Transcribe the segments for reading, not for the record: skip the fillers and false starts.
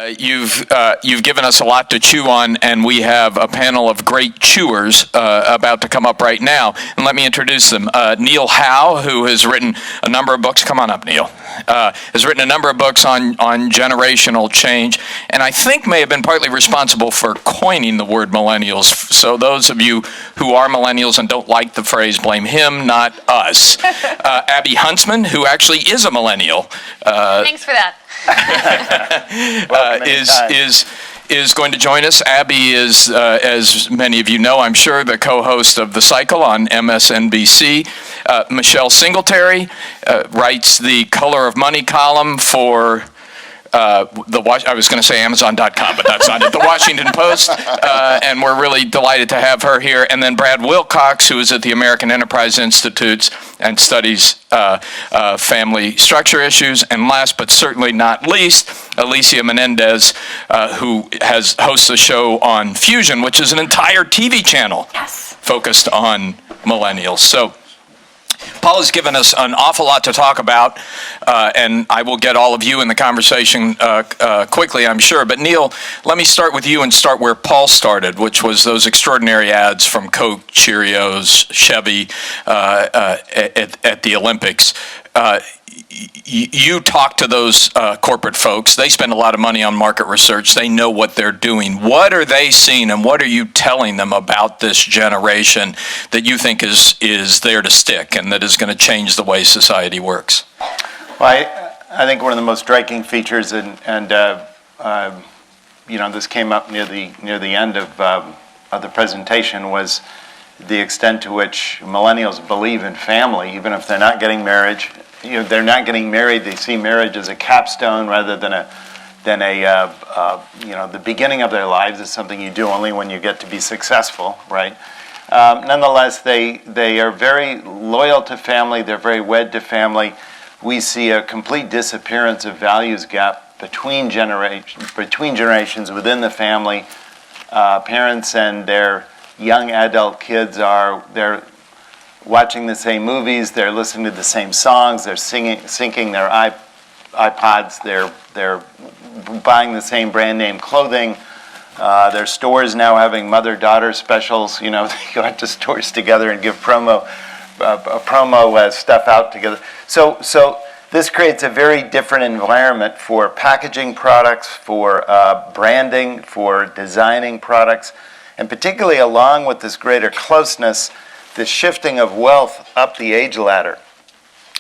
You've given us a lot to chew on, and we have a panel of great chewers about to come up right now. And let me introduce them. Neil Howe, who has written a number of books. Come on up, Neil. Has written a number of books on generational change, and I think may have been partly responsible for coining the word millennials. So those of you who are millennials and don't like the phrase, blame him, not us. Abby Huntsman, who actually is a millennial. Thanks for that. Is going to join us. Abby is, as many of you know, I'm sure, the co-host of The Cycle on MSNBC. Michelle Singletary writes the Color of Money column for I was going to say Amazon.com, but that's not it. The Washington Post, and we're really delighted to have her here. And then Brad Wilcox, who is at the American Enterprise Institute and studies family structure issues. And last but certainly not least, Alicia Menendez, who hosts a show on Fusion, which is an entire TV channel focused on millennials. So Paul has given us an awful lot to talk about, and I will get all of you in the conversation quickly, I'm sure. But Neil, let me start with you and start where Paul started, which was those extraordinary ads from Coke, Cheerios, Chevy at the Olympics. You talk to those corporate folks. They spend a lot of money on market research. They know what they're doing. What are they seeing, and what are you telling them about this generation that you think is there to stick and that is going to change the way society works? Well, I think one of the most striking features, and this came up near the end of the presentation, was the extent to which millennials believe in family, even if they're not getting married. They're not getting married. They see marriage as a capstone rather than the beginning of their lives is something you do only when you get to be successful, right? Nonetheless, they are very loyal to family. They're very wed to family. We see a complete disappearance of values gap between generations within the family. Parents and their young adult kids they're watching the same movies, they're listening to the same songs, they're syncing their iPods, they're buying the same brand name clothing. Their stores now having mother-daughter specials. They go out to stores together and give promo stuff out together. So this creates a very different environment for packaging products, for branding, for designing products, and particularly along with this greater closeness, the shifting of wealth up the age ladder.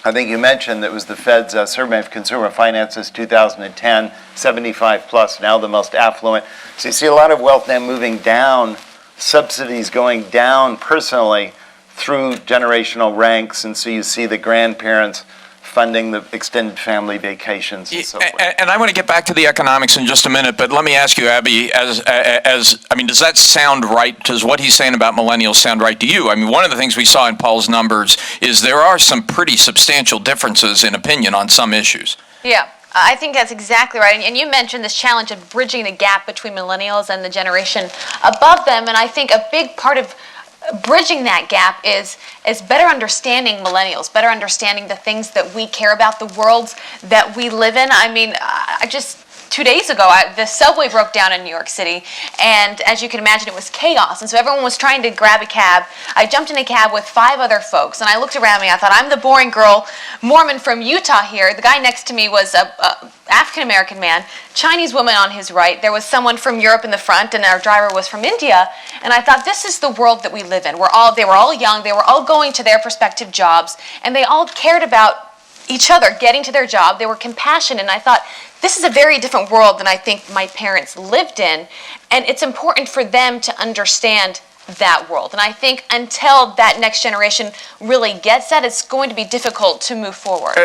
I think you mentioned that was the Fed's Survey of Consumer Finances 2010, 75 plus, now the most affluent. So you see a lot of wealth now moving down, subsidies going down personally through generational ranks, and so you see the grandparents funding the extended family vacations and so forth. And I want to get back to the economics in just a minute, but let me ask you, Abby, does that sound right? Does what he's saying about millennials sound right to you? I mean, one of the things we saw in Paul's numbers is there are some pretty substantial differences in opinion on some issues. Yeah. I think that's exactly right. And you mentioned this challenge of bridging the gap between millennials and the generation above them, and I think a big part of bridging that gap is better understanding millennials, better understanding the things that we care about, the worlds that we live in. I mean, I just 2 days ago, the subway broke down in New York City, and as you can imagine, it was chaos, and so everyone was trying to grab a cab. I jumped in a cab with 5 other folks, and I looked around me. I thought, I'm the boring girl, Mormon from Utah here. The guy next to me was a African-American man, Chinese woman on his right. There was someone from Europe in the front, and our driver was from India, and I thought, this is the world that we live in. They were all young, they were all going to their prospective jobs, and they all cared about each other, getting to their job. They were compassionate, and I thought, this is a very different world than I think my parents lived in, and it's important for them to understand that world. And I think until that next generation really gets that, it's going to be difficult to move forward.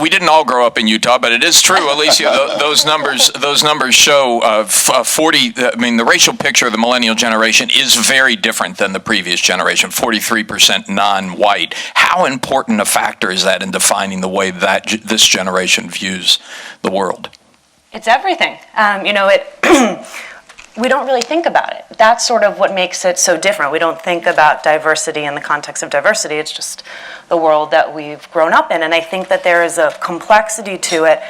We didn't all grow up in Utah, but it is true, Alicia. Those numbers show 40. I mean, the racial picture of the millennial generation is very different than the previous generation. 43% non-white. How important a factor is that in defining the way that this generation views the world? It's everything. we don't really think about it. That's sort of what makes it so different. We don't think about diversity in the context of diversity. It's just the world that we've grown up in. And I think that there is a complexity to it.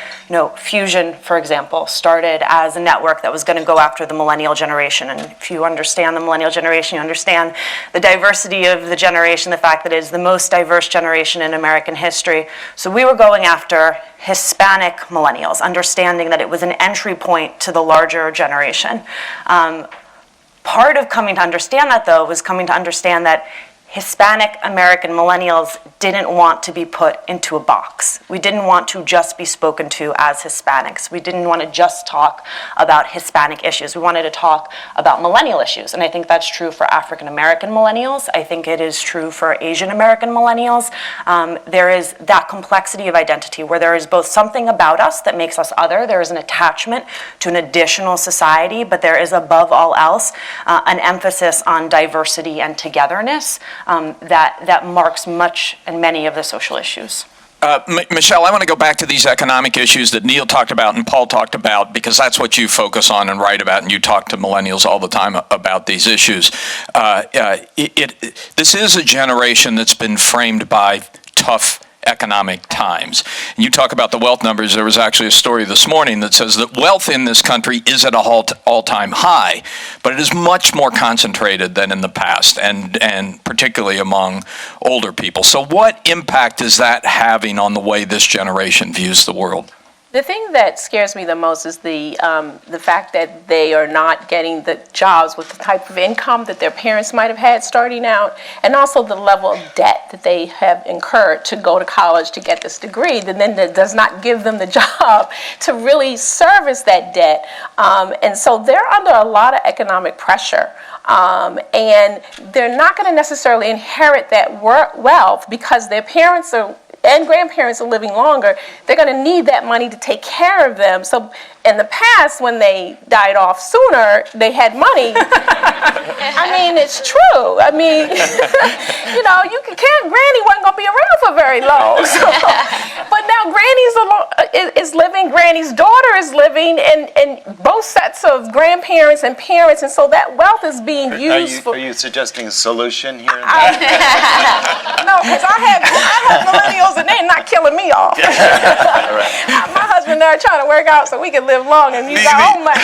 Fusion, for example, started as a network that was going to go after the millennial generation. And if you understand the millennial generation, you understand the diversity of the generation, the fact that it is the most diverse generation in American history. So we were going after Hispanic millennials, understanding that it was an entry point to the larger generation. Part of coming to understand that, though, was coming to understand that Hispanic American millennials didn't want to be put into a box. We didn't want to just be spoken to as Hispanics. We didn't want to just talk about Hispanic issues. We wanted to talk about millennial issues. And I think that's true for African American millennials. I think it is true for Asian American millennials. There is that complexity of identity where there is both something about us that makes us other. There is an attachment to an additional society, but there is above all else an emphasis on diversity and togetherness. That marks much and many of the social issues. Michelle, I want to go back to these economic issues that Neil talked about and Paul talked about, because that's what you focus on and write about, and you talk to millennials all the time about these issues. This is a generation that's been framed by tough economic times. And you talk about the wealth numbers. There was actually a story this morning that says that wealth in this country is at an all-time high, but it is much more concentrated than in the past, and particularly among older people. So what impact is that having on the way this generation views the world? The thing that scares me the most is the fact that they are not getting the jobs with the type of income that their parents might have had starting out, and also the level of debt that they have incurred to go to college to get this degree, that then that does not give them the job to really service that debt. And so they're under a lot of economic pressure. And they're not going to necessarily inherit that wealth because their parents and grandparents are living longer. They're going to need that money to take care of them. So in the past, when they died off sooner, they had money. I mean, it's true. I mean, Granny wasn't going to be around for very long. So, but now Granny's is living, Granny's daughter is living, and both sets of grandparents and parents, and so that wealth is being used Are you suggesting a solution here? No, because I have millennials, and they're not killing me off. My husband and I are trying to work out so we can live long and use our own money.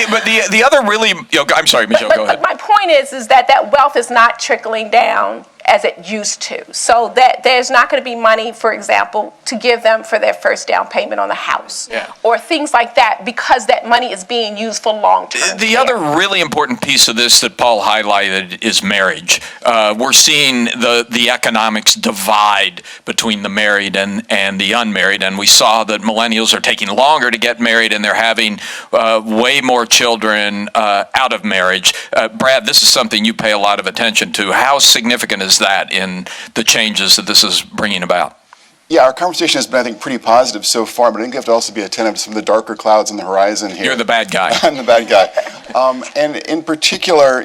But the other really, I'm sorry, Michelle, go ahead. But my point is that wealth is not trickling down as it used to. So that there's not going to be money, for example, to give them for their first down payment on the house, or things like that, because that money is being used for long-term The care. other really important piece of this that Paul highlighted is marriage. We're seeing the economics divide between the married and the unmarried, and we saw that millennials are taking longer to get married, and they're having way more children out of marriage. Brad, this is something you pay a lot of attention to. How significant is that in the changes that this is bringing about? Yeah, our conversation has been, I think, pretty positive so far, but I think we have to also be attentive to some of the darker clouds on the horizon here. You're the bad guy. I'm the bad guy. And in particular,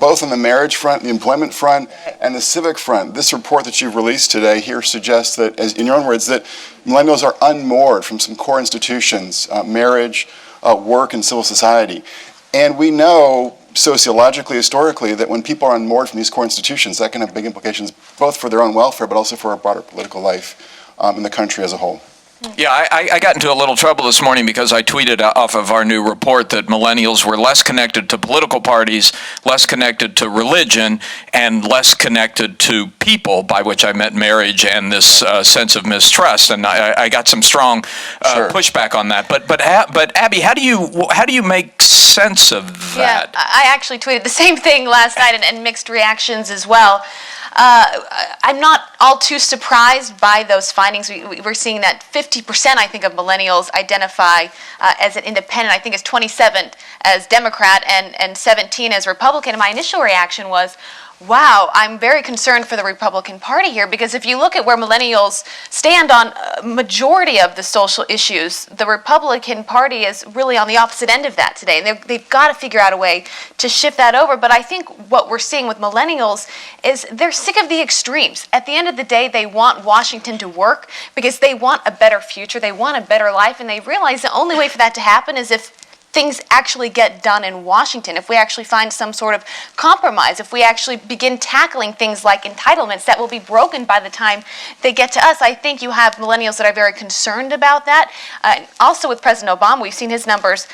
both on the marriage front, the employment front, and the civic front, this report that you've released today here suggests that, as in your own words, that millennials are unmoored from some core institutions, marriage, work, and civil society. And we know sociologically, historically, that when people are unmoored from these core institutions, that can have big implications both for their own welfare, but also for our broader political life in the country as a whole. Yeah, I got into a little trouble this morning because I tweeted off of our new report that millennials were less connected to political parties, less connected to religion, and less connected to people, by which I meant marriage and this sense of mistrust. And I got some strong pushback on that. But Abby, how do you make sense of that? Yeah, I actually tweeted the same thing last night and mixed reactions as well. I'm not all too surprised by those findings. We're seeing that 50%, I think, of millennials identify as an independent. I think it's 27 as Democrat and 17 as Republican. And my initial reaction was, wow, I'm very concerned for the Republican Party here, because if you look at where millennials stand on a majority of the social issues, the Republican Party is really on the opposite end of that today. And they've got to figure out a way to shift that over. But I think what we're seeing with millennials is they're sick of the extremes. At the end of the day, they want Washington to work because they want a better future. They want a better life. And they realize the only way for that to happen is if things actually get done in Washington, if we actually find some sort of compromise, if we actually begin tackling things like entitlements that will be broken by the time they get to us. I think you have millennials that are very concerned about that. Also with President Obama, we've seen his numbers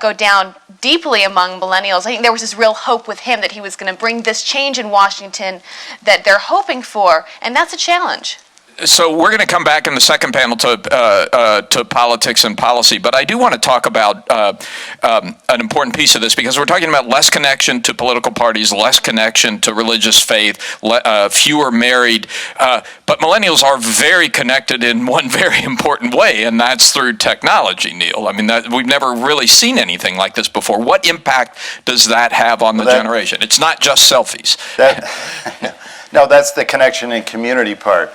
go down deeply among millennials. I think there was this real hope with him that he was going to bring this change in Washington that they're hoping for, and that's a challenge. So we're going to come back in the second panel to politics and policy, but I do want to talk about an important piece of this, because we're talking about less connection to political parties, less connection to religious faith, fewer married, but millennials are very connected in one very important way, and that's through technology, Neil. I mean, we've never really seen anything like this before. What impact does that have on the generation? It's not just selfies. No, that's the connection and community part.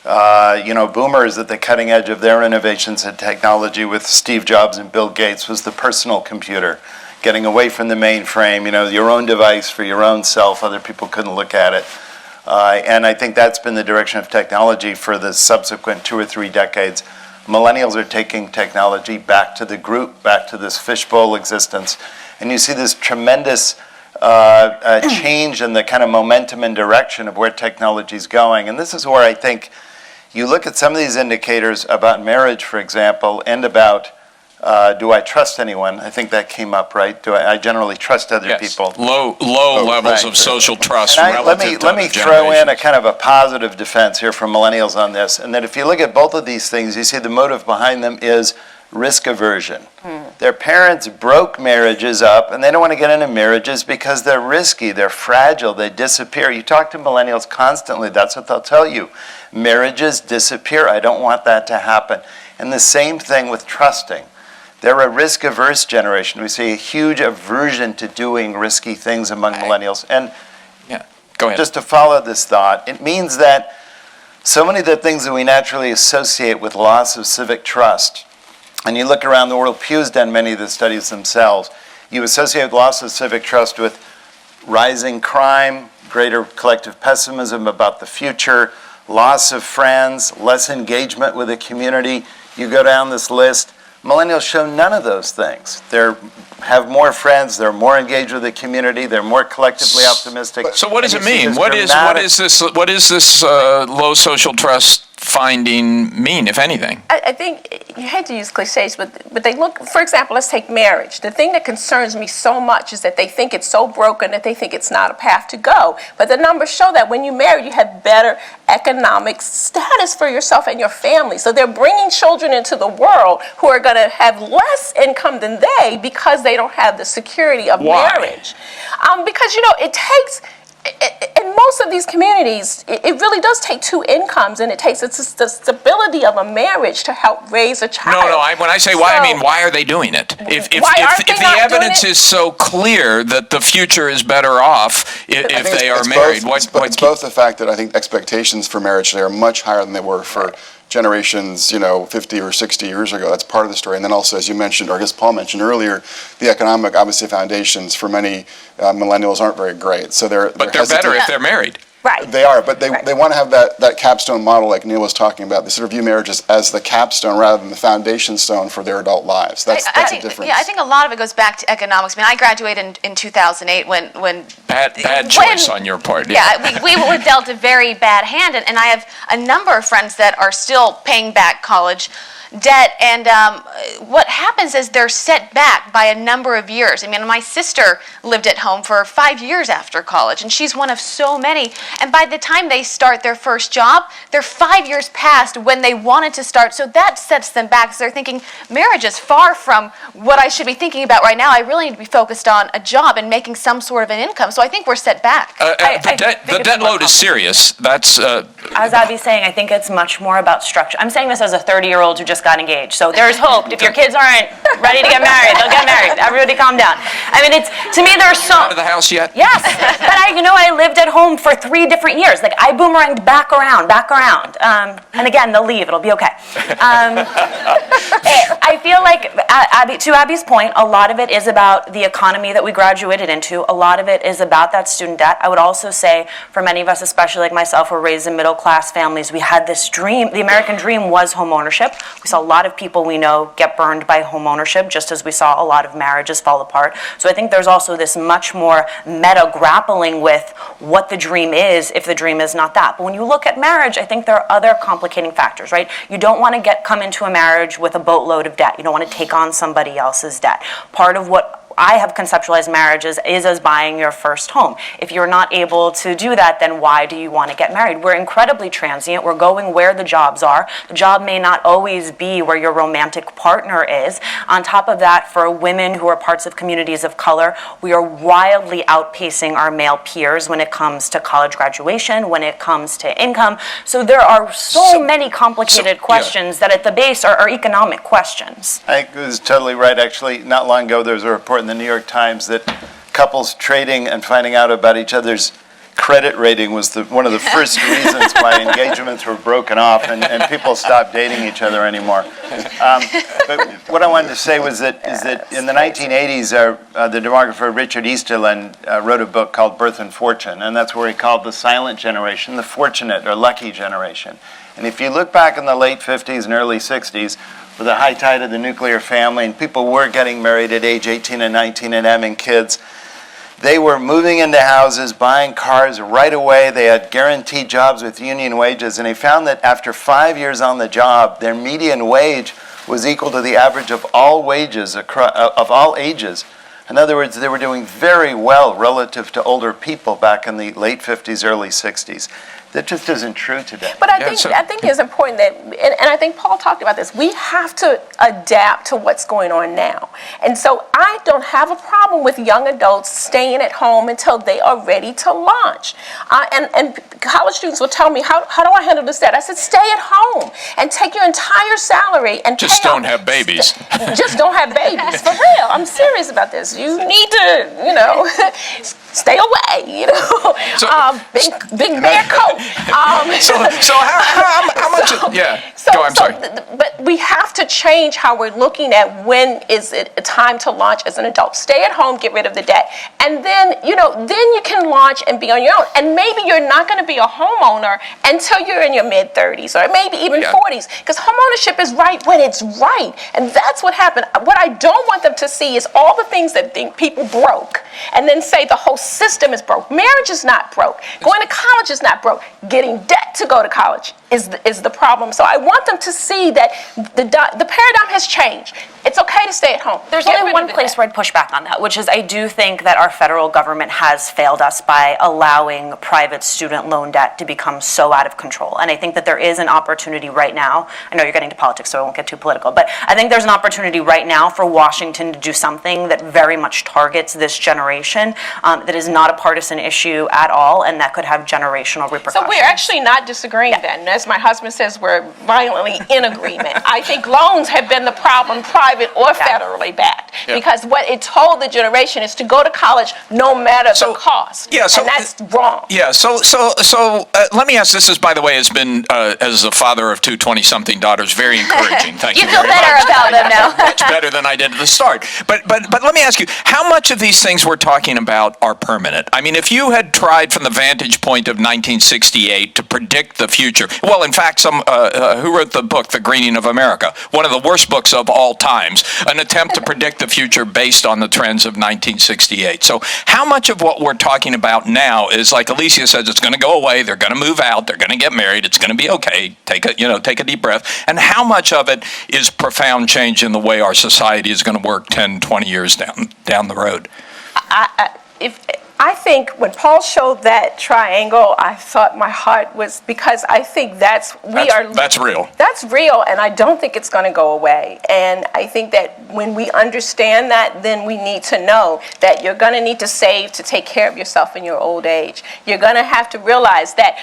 Boomers at the cutting edge of their innovations in technology with Steve Jobs and Bill Gates was the personal computer, getting away from the mainframe, your own device for your own self. Other people couldn't look at it. And I think that's been the direction of technology for the subsequent 2 or 3 decades. Millennials are taking technology back to the group, back to this fishbowl existence. And you see this tremendous change in the kind of momentum and direction of where technology is going. And this is where I think you look at some of these indicators about marriage, for example, and about do I trust anyone? I think that came up, right? Do I generally trust other people? Low levels of social trust relative to let me throw in a kind of a positive defense here from millennials on this, and that if you look at both of these things, you see the motive behind them is risk aversion. Their parents broke marriages up, and they don't want to get into marriages because they're risky, they're fragile, they disappear. You talk to millennials constantly, that's what they'll tell you. Marriages disappear, I don't want that to happen. And the same thing with trusting. They're a risk-averse generation. We see a huge aversion to doing risky things among millennials. And go ahead. Just to follow this thought, it means that so many of the things that we naturally associate with loss of civic trust, and you look around the world, Pew's done many of the studies themselves, you associate loss of civic trust with rising crime, greater collective pessimism about the future, loss of friends, less engagement with the community. You go down this list. Millennials show none of those things. They have more friends, they're more engaged with the community, they're more collectively optimistic. So what does it mean? What is this low social trust finding mean, if anything? I think you hate to use cliches, but they look, for example, let's take marriage. The thing that concerns me so much is that they think it's so broken that they think it's not a path to go. But the numbers show that when you marry, you have better economic status for yourself and your family. So they're bringing children into the world who are going to have less income than they because they don't have the security of marriage. Because, it takes... In most of these communities, it really does take 2 incomes, and it takes the stability of a marriage to help raise a child. No. When I say why, I mean why are they doing it? If the evidence is so clear that the future is better off if they are married, it's both the fact that I think expectations for marriage today are much higher than they were for generations, 50 or 60 years ago. That's part of the story. And then also, as you mentioned, or I guess Paul mentioned earlier, the economic, obviously, foundations for many millennials aren't very great. So they're better if they're married. Right. They are, but they want to have that capstone model like Neil was talking about. They sort of view marriage as the capstone rather than the foundation stone for their adult lives. That's the difference. Yeah, I think a lot of it goes back to economics. I mean, I graduated in 2008 when bad choice on your part. Yeah, we were dealt a very bad hand, and I have a number of friends that are still paying back college debt, and what happens is they're set back by a number of years. I mean, my sister lived at home for 5 years after college, and she's one of so many. And by the time they start their first job, they're 5 years past when they wanted to start. So that sets them back. So they're thinking, marriage is far from what I should be thinking about right now. I really need to be focused on a job and making some sort of an income. So I think we're set back. The debt load is serious. That's as Abby's saying, I think it's much more about structure. I'm saying this as a 30-year-old who just got engaged. So there's hope. If your kids aren't ready to get married, they'll get married. Everybody calm down. I mean, to me, there's so... Out of the house yet? Yes. But I lived at home for 3 different years. Like, I boomeranged back around. And again, they'll leave. It'll be okay. I feel like, to Abby's point, a lot of it is about the economy that we graduated into. A lot of it is about that student debt. I would also say, for many of us, especially like myself, who were raised in middle class families, we had this dream. The American dream was home ownership. We saw a lot of people we know get burned by home ownership, just as we saw a lot of marriages fall apart. So I think there's also this much more meta grappling with what the dream is if the dream is not that. But when you look at marriage, I think there are other complicating factors, right? You don't want to come into a marriage with a boatload of debt. You don't want to take on somebody else's debt. Part of what I have conceptualized marriages is as buying your first home. If you're not able to do that, then why do you want to get married? We're incredibly transient. We're going where the jobs are. The job may not always be where your romantic partner is. On top of that, for women who are parts of communities of color, we are wildly outpacing our male peers when it comes to college graduation, when it comes to income. So there are so many complicated questions that at the base are economic questions. I think it was totally right. Actually, not long ago, there was a report in the New York Times that couples trading and finding out about each other's credit rating was one of the first reasons why engagements were broken off and people stopped dating each other anymore. But what I wanted to say was that in the 1980s, the demographer Richard Easterlin wrote a book called Birth and Fortune, and that's where he called the silent generation the fortunate or lucky generation. And if you look back in the late 50s and early 60s, with the high tide of the nuclear family, and people were getting married at age 18 and 19 and having kids, they were moving into houses, buying cars right away. They had guaranteed jobs with union wages, and they found that after 5 years on the job, their median wage was equal to the average of all wages of all ages. In other words, they were doing very well relative to older people back in the late 50s, early 60s. That just isn't true today. But I think it's important that, and I think Paul talked about this, we have to adapt to what's going on now. And so I don't have a problem with young adults staying at home until they are ready to launch. And college students will tell me, how do I handle this debt? I said, stay at home and take your entire salary and just don't have babies. Just don't have babies, for real. I'm serious about this. You need to, stay away, So, big bear coat. So how much? I'm sorry. But we have to change how we're looking at when is it a time to launch as an adult. Stay at home, get rid of the debt, and then you can launch and be on your own. And maybe you're not going to be a homeowner until you're in your mid 30s or maybe even 40s, because homeownership is right when it's right, and that's what happened. What I don't want them to see is all the things that people broke, and then say the whole system is broke. Marriage is not broke. Going to college is not broke. Getting debt to go to college is the problem. So I want them to see that the paradigm has changed. It's okay to stay at home. There's only one place where I'd push back on that, which is I do think that our federal government has failed us by allowing private student loan debt to become so out of control. And I think that there is an opportunity right now. I know you're getting to politics, so I won't get too political, but I think there's an opportunity right now for Washington to do something that very much targets this generation, that is not a partisan issue at all, and that could have generational repercussions. So we're actually not disagreeing then. As my husband says, we're violently in agreement. I think loans have been the problem, private or federally backed, because what it told the generation is to go to college no matter the cost. And that's wrong. So let me ask, this is, by the way, has been, as a father of two 20-something daughters, very encouraging. Thank you very much. You feel better about them now. Much better than I did at the start. But let me ask you, how much of these things we're talking about are permanent? I mean, if you had tried from the vantage point of 1968 to predict the future, well, in fact, who wrote the book, The Greening of America? One of the worst books of all times, an attempt to predict the future based on the trends of 1968. So how much of what we're talking about now is, like Alicia says, it's going to go away, they're going to move out, they're going to get married, it's going to be okay, take a deep breath, and how much of it is profound change in the way our society is going to work 10, 20 years down the road? I think when Paul showed that triangle, I thought my heart was, because I think that's real. That's real, and I don't think it's going to go away. And I think that when we understand that, then we need to know that you're going to need to save to take care of yourself in your old age. You're going to have to realize that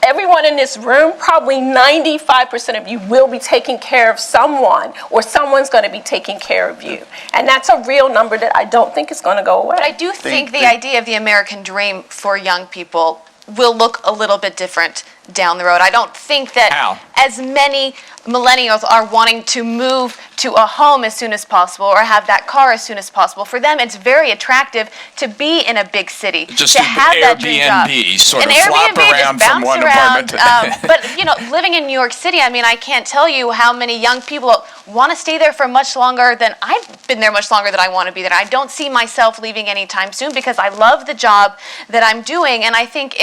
everyone in this room, probably 95% of you will be taking care of someone, or someone's going to be taking care of you. And that's a real number that I don't think is going to go away. But I do think the idea of the American dream for young people will look a little bit different down the road. I don't think that How? as many millennials are wanting to move to a home as soon as possible or have that car as soon as possible. For them, it's very attractive to be in a big city, Just to do have that dream job. Airbnb, sort An of flop Airbnb, around just from bounce one around. apartment. But living in New York City, I mean, I can't tell you how many young people want to stay there for much longer than I've been there, much longer than I want to be there. I don't see myself leaving anytime soon because I love the job that I'm doing, and I think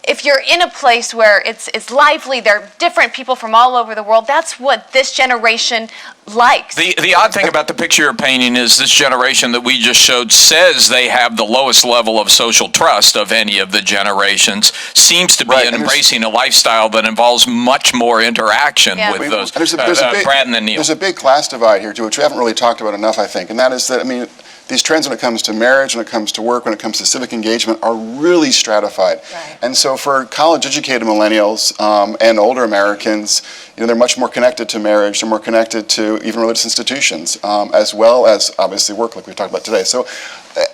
if you're in a place where it's lively, there are different people from all over the world, that's what this generation likes. The odd thing about the picture you're painting is this generation that we just showed says they have the lowest level of social trust of any of the generations, seems to be Right, and embracing a lifestyle that involves much more interaction Yeah. with those, There's Brad and Neil. There's a big class divide here, too, which we haven't really talked about enough, I think, and that is that, I mean, these trends when it comes to marriage, when it comes to work, when it comes to civic engagement are really stratified. Right. And so for college-educated millennials and older Americans, they're much more connected to marriage, they're more connected to even religious institutions, as well as obviously work like we've talked about today. So,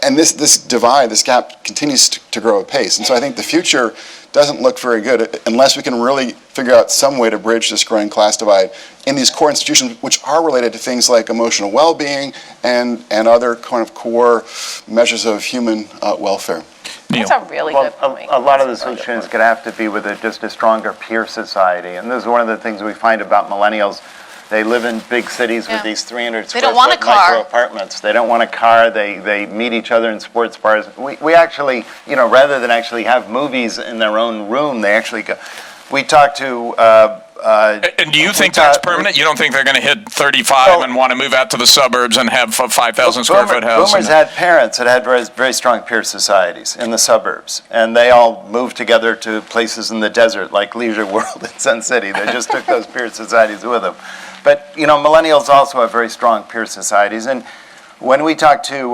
and this divide, this gap continues to grow apace. And so I think the future doesn't look very good unless we can really figure out some way to bridge this growing class divide in these core institutions, which are related to things like emotional well-being and other kind of core measures of human welfare. That's a really good point. A lot of the solutions could have to be with just a stronger peer society. And this is one of the things we find about millennials. They live in big cities with Yeah. these 300 They square don't want foot a car. micro apartments. They don't want a car. They meet each other in sports bars. We actually, rather than actually have movies in their own room, they actually go. We talked to. And do you think that's permanent? You don't think they're going to hit 35 and want to move out to the suburbs and have a 5,000 square foot house? Boomers had parents that had very, very strong peer societies in the suburbs, and they all moved together to places in the desert like Leisure World in Sun City. They just took those peer societies with them. But millennials also have very strong peer societies, and when we talk to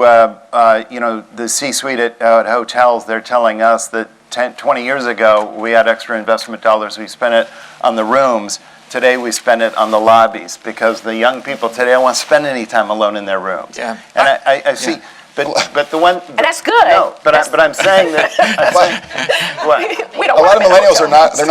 the C-suite at hotels, they're telling us that 20 years ago, we had extra investment dollars. We spent it on the rooms. Today, we spend it on the lobbies because the young people today don't want to spend any time alone in their rooms. Yeah. And I see, but the one. And that's good. No, but I'm saying that. We don't A want lot of them in millennials hotels. are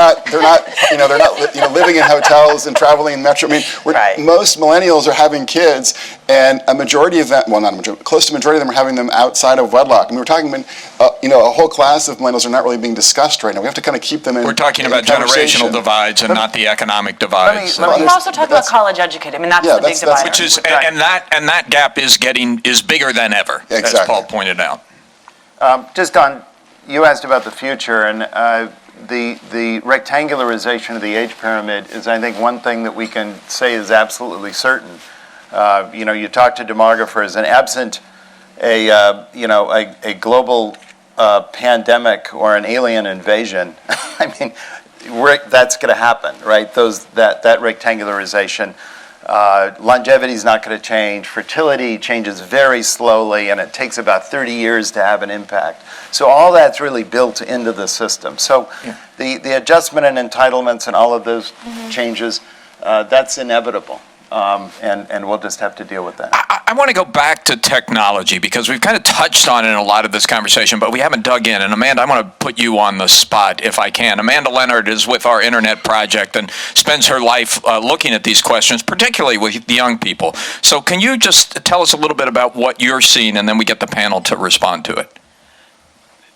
not living in hotels and traveling in metro. I mean, Right. most millennials are having kids, and a majority of them, well, not a majority, close to a majority of them are having them outside of wedlock. I mean, we're talking, a whole class of millennials are not really being discussed right now. We have to kind of keep them in. We're talking in about conversation. generational divides and not the economic divides. let me- We're also talking about college educated. I mean, that's Yeah, the big that's- divide. Which is, and that gap is bigger than ever, as Exactly. Paul pointed out. You asked about the future, and the rectangularization of the age pyramid is, I think, one thing that we can say is absolutely certain. You talk to demographers, and absent a global pandemic or an alien invasion, I mean, that's going to happen, right? That rectangularization. Longevity is not going to change. Fertility changes very slowly, and it takes about 30 years to have an impact. So all that's really built into the system. So the adjustment and entitlements and all of those changes, that's inevitable. And we'll just have to deal with that. I want to go back to technology because we've kind of touched on it in a lot of this conversation, but we haven't dug in. And Amanda, I want to put you on the spot if I can. Amanda Leonard is with our Internet Project and spends her life looking at these questions, particularly with the young people. So can you just tell us a little bit about what you're seeing, and then we get the panel to respond to it?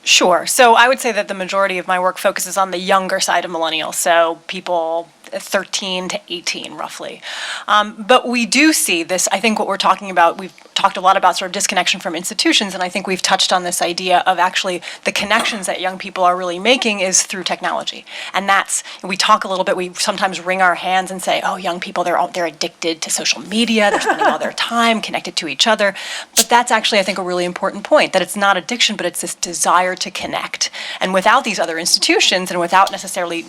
Sure. So I would say that the majority of my work focuses on the younger side of millennials, so people 13 to 18, roughly. But we do see this, I think what we're talking about, we've talked a lot about sort of disconnection from institutions, and I think we've touched on this idea of actually the connections that young people are really making is through technology. And we talk a little bit, we sometimes wring our hands and say, oh, young people, they're addicted to social media, they're spending all their time connected to each other. But that's actually, I think, a really important point, that it's not addiction, but it's this desire to connect. And without these other institutions and without necessarily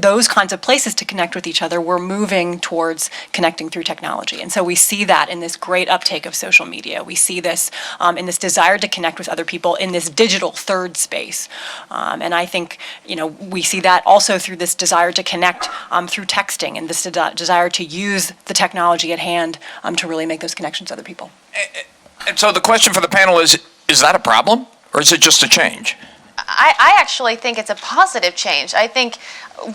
those kinds of places to connect with each other, we're moving towards connecting through technology. And so we see that in this great uptake of social media. We see this in this desire to connect with other people in this digital third space. And I think, we see that also through this desire to connect through texting and this desire to use the technology at hand to really make those connections with other people. And so the question for the panel is that a problem or is it just a change? I actually think it's a positive change. I think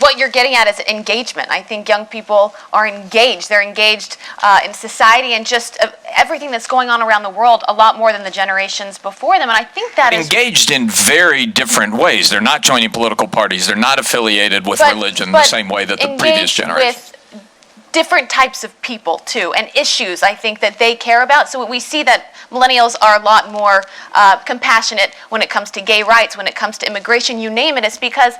what you're getting at is engagement. I think young people are engaged. They're engaged in society and just everything that's going on around the world a lot more than the generations before them. And I think that is engaged in very different ways. They're not joining political parties. They're not affiliated with religion the same way that the previous generation. With different types of people too, and issues I think that they care about. So we see that millennials are a lot more compassionate when it comes to gay rights, when it comes to immigration, you name it. It's because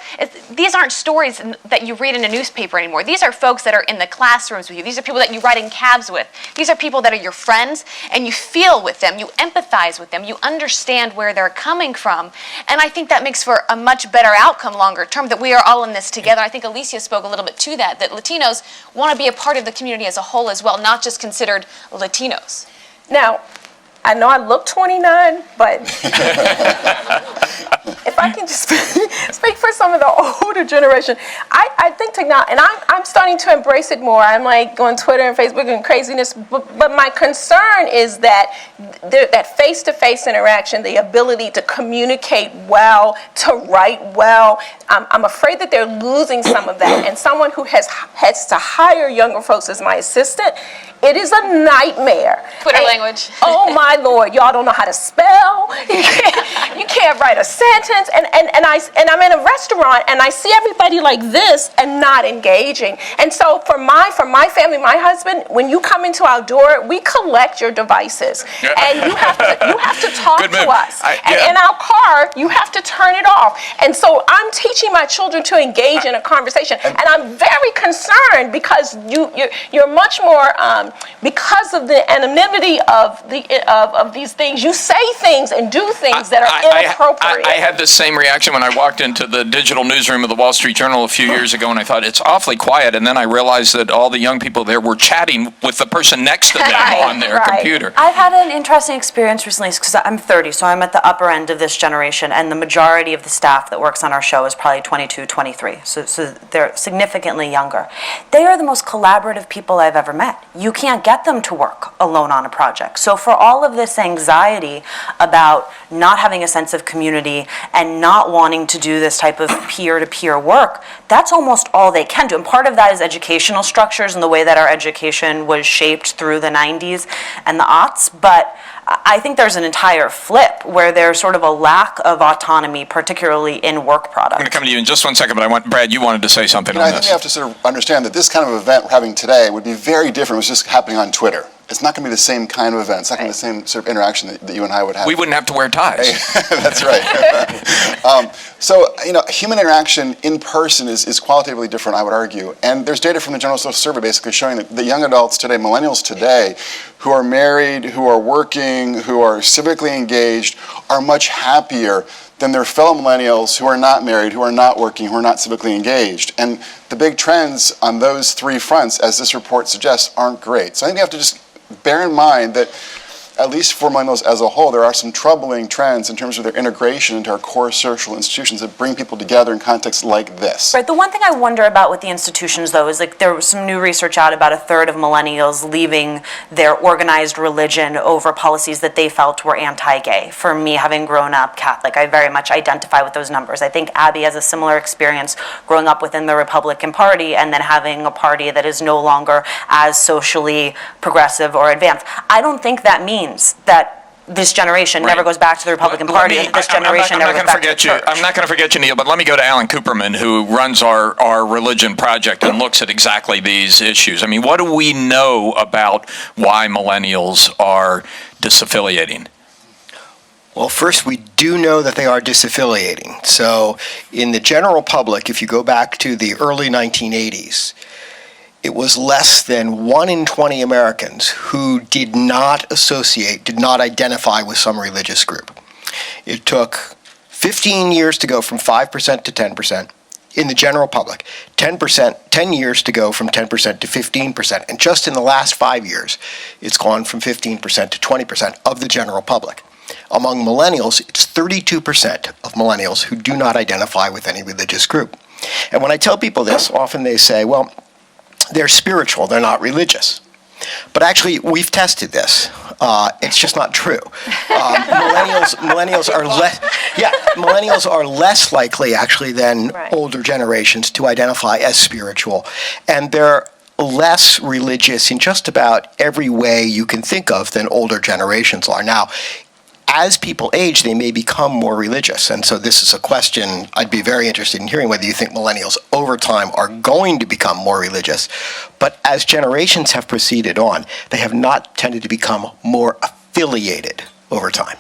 these aren't stories that you read in a newspaper anymore. These are folks that are in the classrooms with you. These are people that you ride in cabs with. These are people that are your friends, and you feel with them, you empathize with them, you understand where they're coming from. And I think that makes for a much better outcome longer term, that we are all in this together. I think Alicia spoke a little bit to that Latinos want to be a part of the community as a whole as well, not just considered Latinos. Now, I know I look 29, but if I can just speak for some of the older generation, I think technology, and I'm starting to embrace it more. I'm like on Twitter and Facebook and craziness, but my concern is that that face-to-face interaction, the ability to communicate well, to write well, I'm afraid that they're losing some of that. And someone who has to hire younger folks as my assistant, it is a nightmare. Twitter language. Oh my Lord, y'all don't know how to spell. You can't write a sentence. And I'm in a restaurant and I see everybody like this and not engaging. And so for my family, my husband, when you come into our door, we collect your devices. And you have to talk to us. And in our car, you have to turn it off. And so I'm teaching my children to engage in a conversation. And I'm very concerned because you're much more because of the anonymity of these things, you say things and do things that are inappropriate. I had the same reaction when I walked into the digital newsroom of the Wall Street Journal a few years ago, and I thought, it's awfully quiet, and then I realized that all the young people there were chatting with the person next to them on their computer. I've had an interesting experience recently because I'm 30, so I'm at the upper end of this generation, and the majority of the staff that works on our show is probably 22, 23, so they're significantly younger. They are the most collaborative people I've ever met. You can't get them to work alone on a project. So for all of this anxiety about not having a sense of community and not wanting to do this type of peer-to-peer work, that's almost all they can do. And part of that is educational structures and the way that our education was shaped through the 90s and the aughts. But I think there's an entire flip where there's sort of a lack of autonomy, particularly in work product. I'm going to come to you in just one second, but Brad, you wanted to say something on I this. think you have to sort of understand that this kind of event we're having today would be very different if it was just happening on Twitter. It's not going to be the same kind of event. It's not going to be the same sort of interaction that you and I would have. We wouldn't have to wear ties. That's right. So, human interaction in person is qualitatively different, I would argue. And there's data from the General Social Survey basically showing that the young adults today, millennials today, who are married, who are working, who are civically engaged, are much happier than their fellow millennials who are not married, who are not working, who are not civically engaged. And the big trends on those three fronts, as this report suggests, aren't great. So I think you have to just bear in mind that, at least for millennials as a whole, there are some troubling trends in terms of their integration into our core social institutions that bring people together in contexts like this. Right. The one thing I wonder about with the institutions, though, is like there was some new research out about a third of millennials leaving their organized religion over policies that they felt were anti-gay. For me, having grown up Catholic, I very much identify with those numbers. I think Abby has a similar experience growing up within the Republican Party and then having a party that is no longer as socially progressive or advanced. I don't think that means that this generation never goes back to the Republican Party, and this generation never goes back to the church. I'm not going to forget you, Neil, but let me go to Alan Cooperman, who runs our religion project and looks at exactly these issues. I mean, what do we know about why millennials are disaffiliating? Well, first, we do know that they are disaffiliating. So in the general public, if you go back to the early 1980s, it was less than 1 in 20 Americans who did not identify with some religious group. It took 15 years to go from 5% to 10% in the general public, 10 years to go from 10% to 15%. And just in the last 5 years, it's gone from 15% to 20% of the general public. Among millennials, it's 32% of millennials who do not identify with any religious group. And when I tell people this, often they say, well, they're spiritual, they're not religious. But actually, we've tested this. It's just not true. Millennials are less likely actually than older generations to identify as spiritual, and they're less religious in just about every way you can think of than older generations are. Now, as people age, they may become more religious. And so this is a question I'd be very interested in hearing, whether you think millennials over time are going to become more religious. But as generations have proceeded on, they have not tended to become more affiliated over time.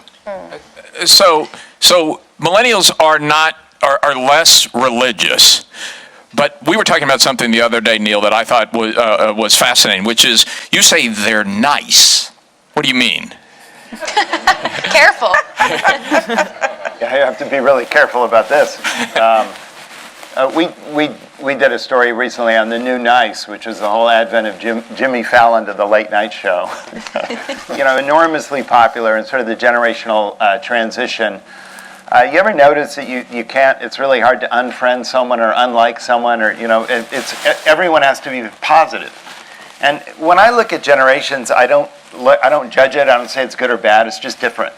So millennials are less religious. But we were talking about something the other day, Neil, that I thought was fascinating, which is you say they're nice. What do you mean? Careful. Yeah, you have to be really careful about this. We did a story recently on the new nice, which is the whole advent of Jimmy Fallon to the late night show. Enormously popular and sort of the generational transition. You ever notice that you can't? It's really hard to unfriend someone or unlike someone, or everyone has to be positive. And when I look at generations, I don't judge it. I don't say it's good or bad. It's just different.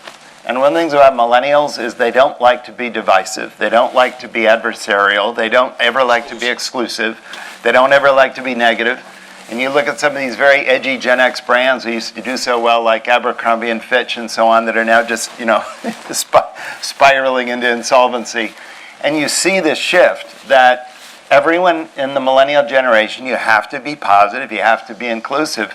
And one of the things about millennials is they don't like to be divisive. They don't like to be adversarial. They don't ever like to be exclusive. They don't ever like to be negative. And you look at some of these very edgy Gen X brands who used to do so well, like Abercrombie and Fitch and so on, that are now just, spiraling into insolvency. And you see this shift that everyone in the millennial generation, you have to be positive, you have to be inclusive.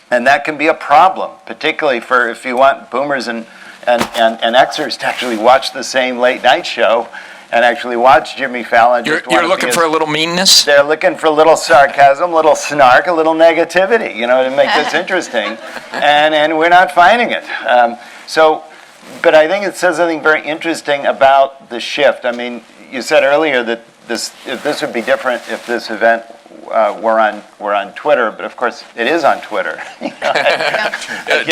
And that can be a problem, particularly for if you want boomers and Xers to actually watch the same late night show and actually watch Jimmy Fallon. You're looking for a little meanness? They're looking for a little sarcasm, a little snark, a little negativity, to make this interesting. And we're not finding it. But I think it says something very interesting about the shift. I mean, you said earlier that this would be different if this event were on Twitter, but of course it is on Twitter. Do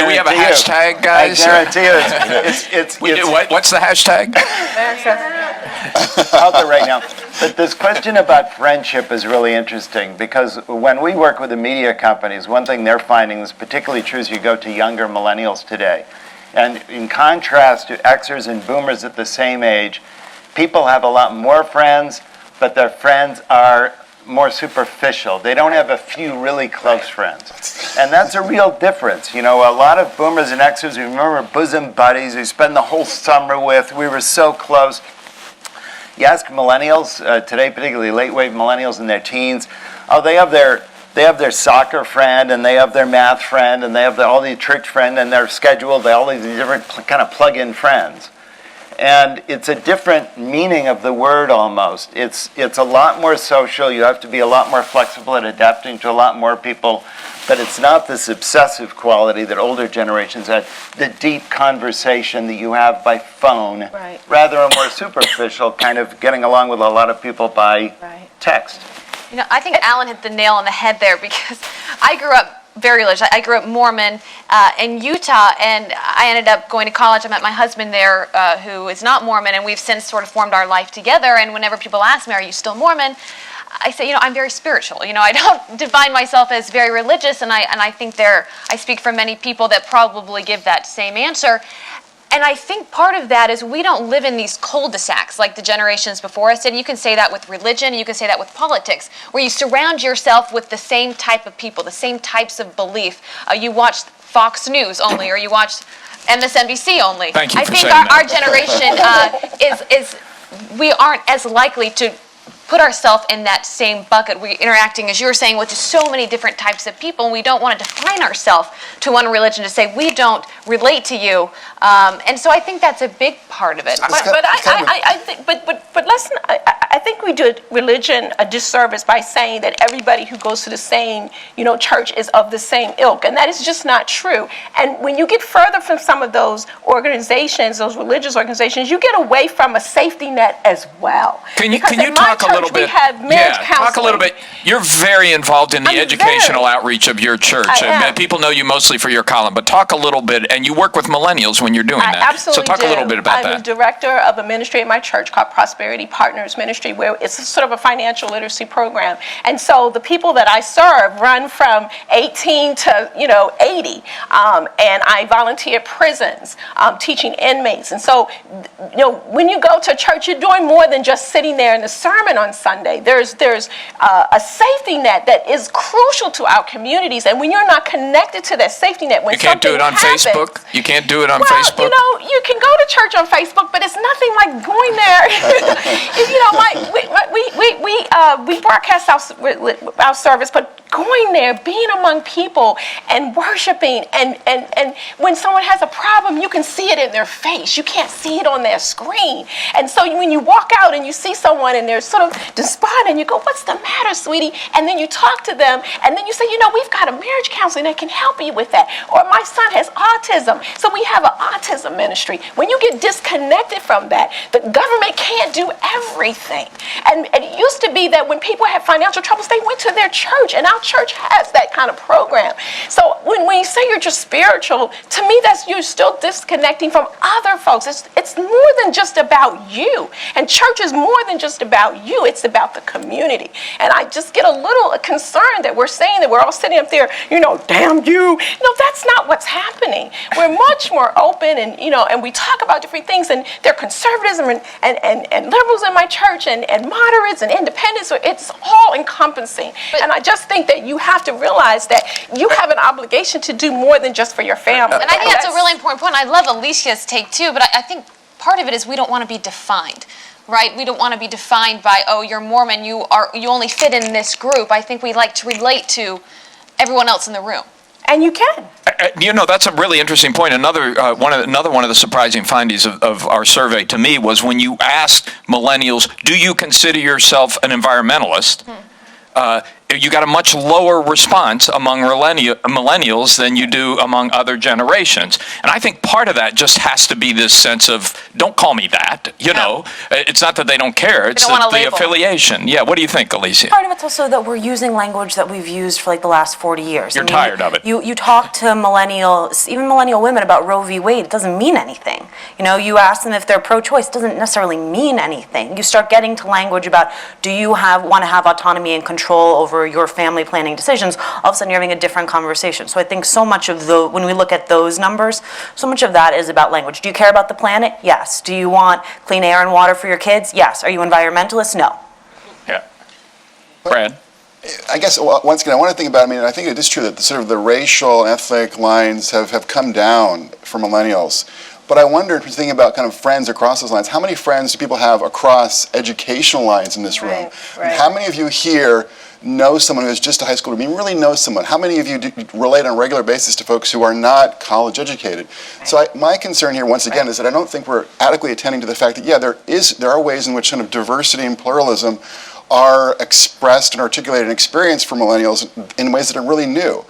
we have a hashtag, guys? I guarantee you, what's the hashtag? Out there right now. But this question about friendship is really interesting because when we work with the media companies, one thing they're finding is particularly true as you go to younger millennials today. And in contrast to Xers and boomers at the same age, people have a lot more friends, but their friends are more superficial. They don't have a few really close friends. And that's a real difference. A lot of boomers and Xers, we remember bosom buddies we spend the whole summer with. We were so close. You ask millennials today, particularly late wave millennials in their teens, they have their soccer friend, and they have their math friend, and they have all the church friend, and they're scheduled, all these different kind of plug-in friends. And it's a different meaning of the word almost. It's a lot more social. You have to be a lot more flexible at adapting to a lot more people. But it's not this obsessive quality that older generations had, the deep conversation that you have by phone, rather a more superficial kind of getting along with a lot of people by text. I think Alan hit the nail on the head there because I grew up very religious. I grew up Mormon in Utah, and I ended up going to college. I met my husband there who is not Mormon, and we've since sort of formed our life together. And whenever people ask me, are you still Mormon? I say, I'm very spiritual. I don't define myself as very religious, and I think I speak for many people that probably give that same answer. And I think part of that is we don't live in these cul-de-sacs like the generations before us did. You can say that with religion, you can say that with politics, where you surround yourself with the same type of people, the same types of belief. You watch Fox News only, or you watch MSNBC only. Thank you I for think saying our generation we aren't as likely to put ourselves in that same bucket. We're interacting, as you were saying, with just so many different types of people, and we don't want to define ourselves to one religion to say we don't relate to you. And so I think that's a big part of it. I think we do religion a disservice by saying that everybody who goes to the same, church is of the same ilk, and that is just not true. And when you get further from some of those organizations, those religious organizations, you get away from a safety net as well. Can you talk a little church, we have marriage counseling. Talk a little bit. You're very involved in the educational outreach of your church. I am. People know you mostly for your column, but talk a little bit, and you work with millennials when you're doing I that. absolutely So talk do. a little bit about I'm that. a director of a ministry at my church called Prosperity Partners Ministry, where it's sort of a financial literacy program. And so the people that I serve run from 18 to 80, and I volunteer at prisons, teaching inmates. And so, when you go to church, you're doing more than just sitting there in the sermon on Sunday. There's a safety net that is crucial to our communities, and when you're not connected to that safety net, when You can't do it on happens, Facebook? You can't do it on well, Facebook? you can go to church on Facebook, but it's nothing like going there. We broadcast our service, but going there, being among people and worshiping, and when someone has a problem, you can see it in their face. You can't see it on their screen. And so when you walk out and you see someone and they're sort of despondent, you go, "What's the matter, sweetie?" And then you talk to them, and then you say, "We've got a marriage counseling that can help you with that." Or, "My son has autism, so we have an autism ministry." When you get disconnected from that, the government can't do everything. And it used to be that when people had financial troubles, they went to their church, and our church has that kind of program. So when you say you're just spiritual, to me, that's you're still disconnecting from other folks. It's more than just about you. And church is more than just about you. It's about the community. And I just get a little concerned that we're saying that we're all sitting up there, "Damn you." No, that's not what's happening. We're much more open, and we talk about different things, and there are conservatives and liberals in my church, and moderates and independents. It's all encompassing. And I just think that you have to realize that you have an obligation to do more than just for your family. And I think that's a really important point. I love Alicia's take too, but I think part of it is we don't want to be defined, right? We don't want to be defined by, "Oh, you're Mormon, you only fit in this group." I think we like to relate to everyone else in the room. And you can. That's a really interesting point. Another one of the surprising findings of our survey to me was when you asked millennials, "Do you consider yourself an environmentalist?" You got a much lower response among millennials than you do among other generations. And I think part of that just has to be this sense of, don't call me that, It's not that they don't care, it's the affiliation. Yeah, what do you think, Alicia? Part of it's also that we're using language that we've used for the last 40 years. You're tired of it. You talk to millennials, even millennial women, about Roe v. Wade, it doesn't mean anything. You ask them if they're pro-choice, it doesn't necessarily mean anything. You start getting to language about, do you want to have autonomy and control over your family planning decisions, all of a sudden you're having a different conversation. So I think so much of when we look at those numbers, so much of that is about language. Do you care about the planet? Yes. Do you want clean air and water for your kids? Yes. Are you environmentalists? No. Yeah. Brad? I guess, once again, I want to think about, I think it is true that the racial, ethnic lines have come down for millennials. But I wonder, if you're thinking about kind of friends across those lines, how many friends do people have across educational lines in this room? Right. How many of you here know someone who is just a high school student? Really know someone? How many of you relate on a regular basis to folks who are not college educated? So my concern here, once again, is that I don't think we're adequately attending to the fact that, there are ways in which kind of diversity and pluralism are expressed and articulated and experienced for millennials in ways that are really new.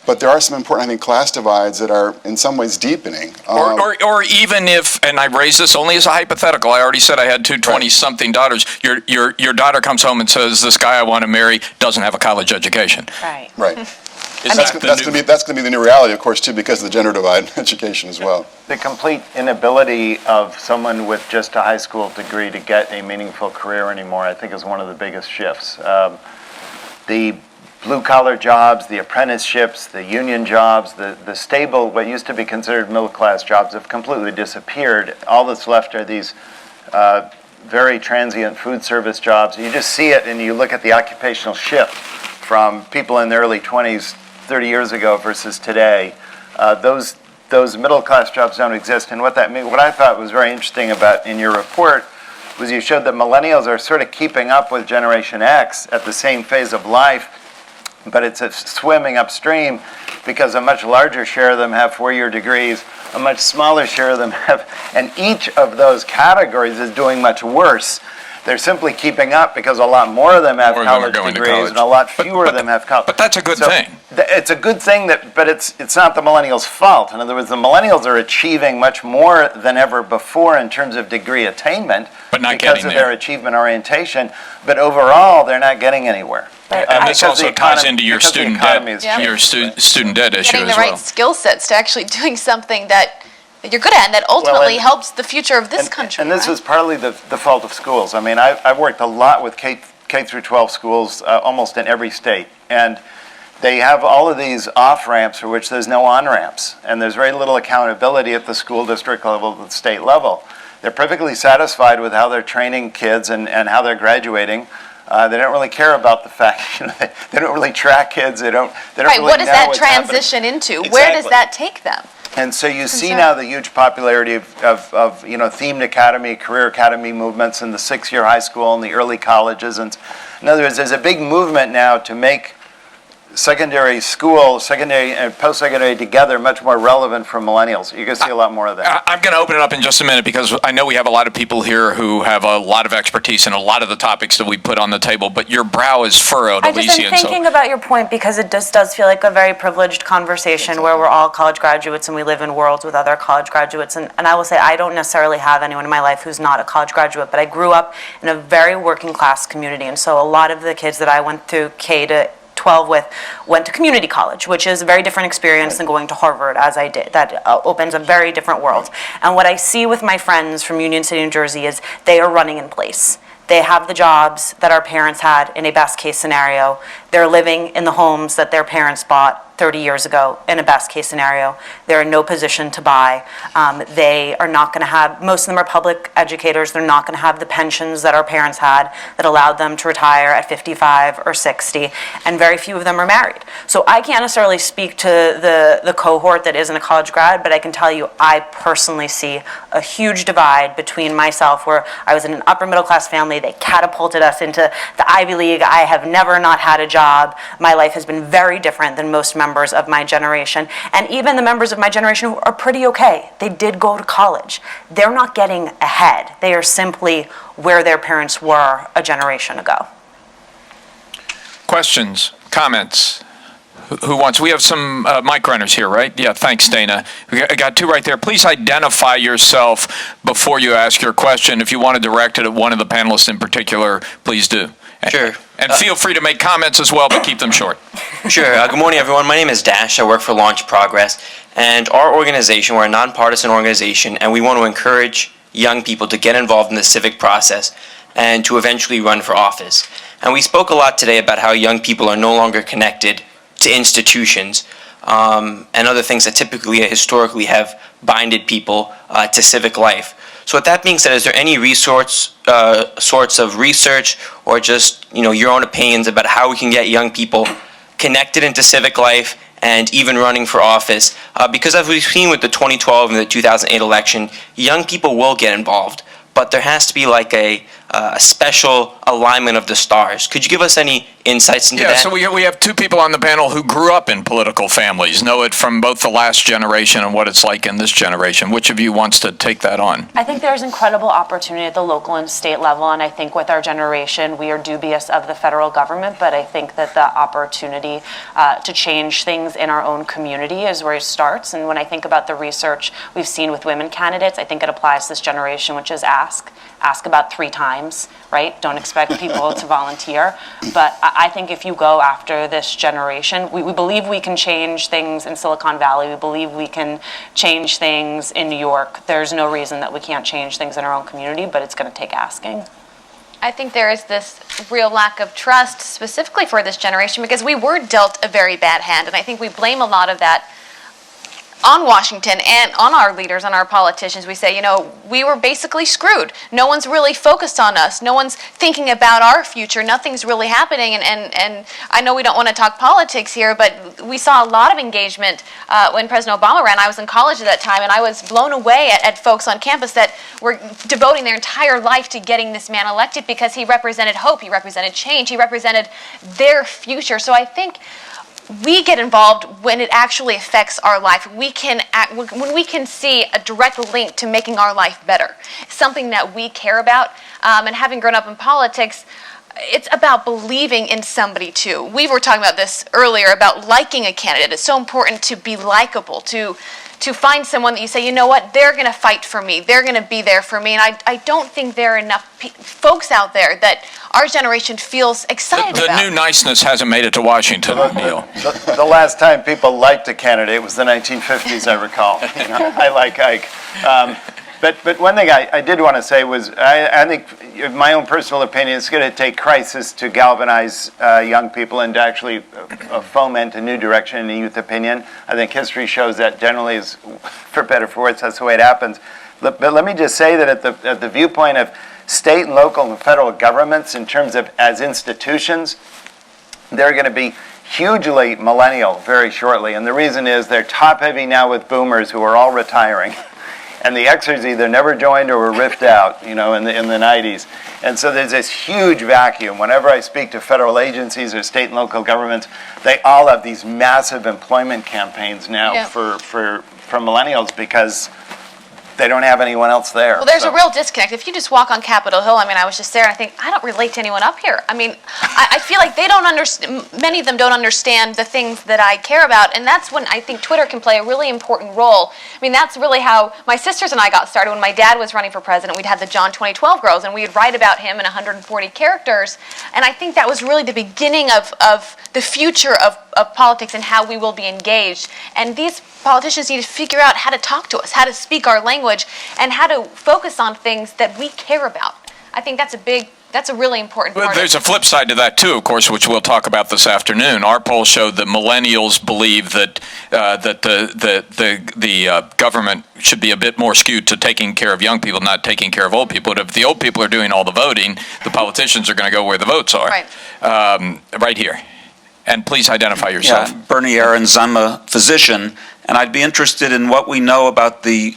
But there are some important, I think, class divides that are in some ways deepening. Or even if, and I raise this only as a hypothetical, I already said I had two 20-something daughters. Your daughter comes home and says, "This guy I want to marry doesn't have a college education." Right. Right. That's That's going to be the new reality, of course, too, because of the gender divide in education as well. The complete inability of someone with just a high school degree to get a meaningful career anymore, I think, is one of the biggest shifts. The blue-collar jobs, the apprenticeships, the union jobs, the stable, what used to be considered middle-class jobs have completely disappeared. All that's left are these very transient food service jobs. You just see it, and you look at the occupational shift from people in their early 20s 30 years ago versus today. Those middle-class jobs don't exist. And what that means, what I thought was very interesting about in your report was you showed that millennials are sort of keeping up with Generation X at the same phase of life, but it's swimming upstream because a much larger share of them have four-year degrees, a much smaller share of them have, and each of those categories is doing much worse. They're simply keeping up because a lot more of them have More of them are college going to degrees college. and a lot fewer of them have college. But that's a good thing. It's a good thing, but it's not the millennials' fault. In other words, the millennials are achieving much more than ever before in terms of degree attainment But not because getting of there. their achievement orientation. But overall, they're not getting anywhere. And this Because the also ties economy- into your because the student economy debt, is changing. your student debt issue Getting the as right well. skill sets to actually doing something that you're good at and that ultimately and- helps the future of this country. And this right? is partly the fault of schools. I mean, I've worked a lot with K through 12 schools almost in every state. And they have all of these off-ramps for which there's no on-ramps. And there's very little accountability at the school district level, the state level. They're perfectly satisfied with how they're training kids and how they're graduating. They don't really care about the fact, they don't really track kids. They don't Right, really what does know that what's happening. transition into? Where does Exactly. that take them? And so you see Concern. now the huge popularity of themed academy, career academy movements in the 6-year high school and the early colleges. And in other words, there's a big movement now to make secondary school, secondary and post-secondary together much more relevant for millennials. You're going to see a lot more of that. I'm going to open it up in just a minute because I know we have a lot of people here who have a lot of expertise in a lot of the topics that we put on the table, but your brow is furrowed, I just Alicia. am and so- thinking about your point because it just does feel like a very privileged conversation where we're all college graduates and we live in worlds with other college graduates. And I will say I don't necessarily have anyone in my life who's not a college graduate, but I grew up in a very working class community. And so a lot of the kids that I went through K to 12 with went to community college, which is a very different experience than going to Harvard as I did. That opens a very different world. And what I see with my friends from Union City, New Jersey is they are running in place. They have the jobs that our parents had in a best case scenario. They're living in the homes that their parents bought 30 years ago in a best case scenario. They're in no position to buy. They are not going to have, most of them are public educators, they're not going to have the pensions that our parents had that allowed them to retire at 55 or 60, and very few of them are married. So I can't necessarily speak to the cohort that isn't a college grad, but I can tell you I personally see a huge divide between myself, where I was in an upper middle class family, they catapulted us into the Ivy League, I have never not had a job, my life has been very different than most members of my generation, and even the members of my generation who are pretty okay. They did go to college. They're not getting ahead. They are simply where their parents were a generation ago. Questions, comments? Who wants? We have some mic runners here, right? Yeah, thanks, Dana. I got two right there. Please identify yourself before you ask your question. If you want to direct it at one of the panelists in particular, please do. Sure. And feel free to make comments as well, but keep them short. Sure. Good morning, everyone. My name is Dash. I work for Launch Progress. And our organization, we're a nonpartisan organization, and we want to encourage young people to get involved in the civic process and to eventually run for office. And we spoke a lot today about how young people are no longer connected to institutions and other things that typically, historically, have binded people to civic life. So with that being said, is there any sorts of research or just your own opinions about how we can get young people connected into civic life and even running for office? Because as we've seen with the 2012 and the 2008 election, young people will get involved, but there has to be like a special alignment of the stars. Could you give us any insights into that? Yeah, so we have two people on the panel who grew up in political families, know it from both the last generation and what it's like in this generation. Which of you wants to take that on? I think there's incredible opportunity at the local and state level, and I think with our generation, we are dubious of the federal government, but I think that the opportunity to change things in our own community is where it starts. And when I think about the research we've seen with women candidates, I think it applies to this generation, which is ask about 3 times, right? Don't expect people to volunteer. But I think if you go after this generation, we believe we can change things in Silicon Valley. We believe we can change things in New York. There's no reason that we can't change things in our own community, but it's going to take asking. I think there is this real lack of trust specifically for this generation because we were dealt a very bad hand, and I think we blame a lot of that on Washington and on our leaders, on our politicians. We say, we were basically screwed. No one's really focused on us. No one's thinking about our future. Nothing's really happening. And I know we don't want to talk politics here, but we saw a lot of engagement when President Obama ran. I was in college at that time, and I was blown away at folks on campus that were devoting their entire life to getting this man elected because he represented hope, he represented change, he represented their future. So I think we get involved when it actually affects our life. We can act, when we can see a direct link to making our life better, something that we care about. And having grown up in politics, it's about believing in somebody too. We were talking about this earlier about liking a candidate. It's so important to be likable, to find someone that you say, you know what, they're going to fight for me. They're going to be there for me. And I don't think there are enough folks out there that our generation feels excited about. The new niceness hasn't made it to Washington, Neil. The last time people liked a candidate was the 1950s, I recall. I like Ike. But one thing I did want to say was I think my own personal opinion is going to take crisis to galvanize young people and to actually foment a new direction in the youth opinion. I think history shows that generally is, for better or for worse, that's the way it happens. But let me just say that at the viewpoint of state and local and federal governments in terms of as institutions, they're going to be hugely millennial very shortly. And the reason is they're top-heavy now with boomers who are all retiring. And the Xers either never joined or were ripped out, in the 90s. And so there's this huge vacuum. Whenever I speak to federal agencies or state and local governments, they all have these massive employment campaigns now for millennials because they don't have anyone else there. Well, there's a real disconnect. If you just walk on Capitol Hill, I was just there and I think, I don't relate to anyone up here. I feel like they don't understand, many of them don't understand the things that I care about, and that's when I think Twitter can play a really important role. That's really how my sisters and I got started. When my dad was running for president, we'd have the John 2012 girls, and we'd write about him in 140 characters, and I think that was really the beginning of the future of politics and how we will be engaged. And these politicians need to figure out how to talk to us, how to speak our language, and how to focus on things that we care about. I think that's a really important part. But there's a flip side to that too, of course, which we'll talk about this afternoon. Our poll showed that millennials believe that the government should be a bit more skewed to taking care of young people, not taking care of old people. But if the old people are doing all the voting, the politicians are going to go where the votes are. Right. Right here. And please identify yourself. Yeah, Bernie Aarons. I'm a physician, and I'd be interested in what we know about the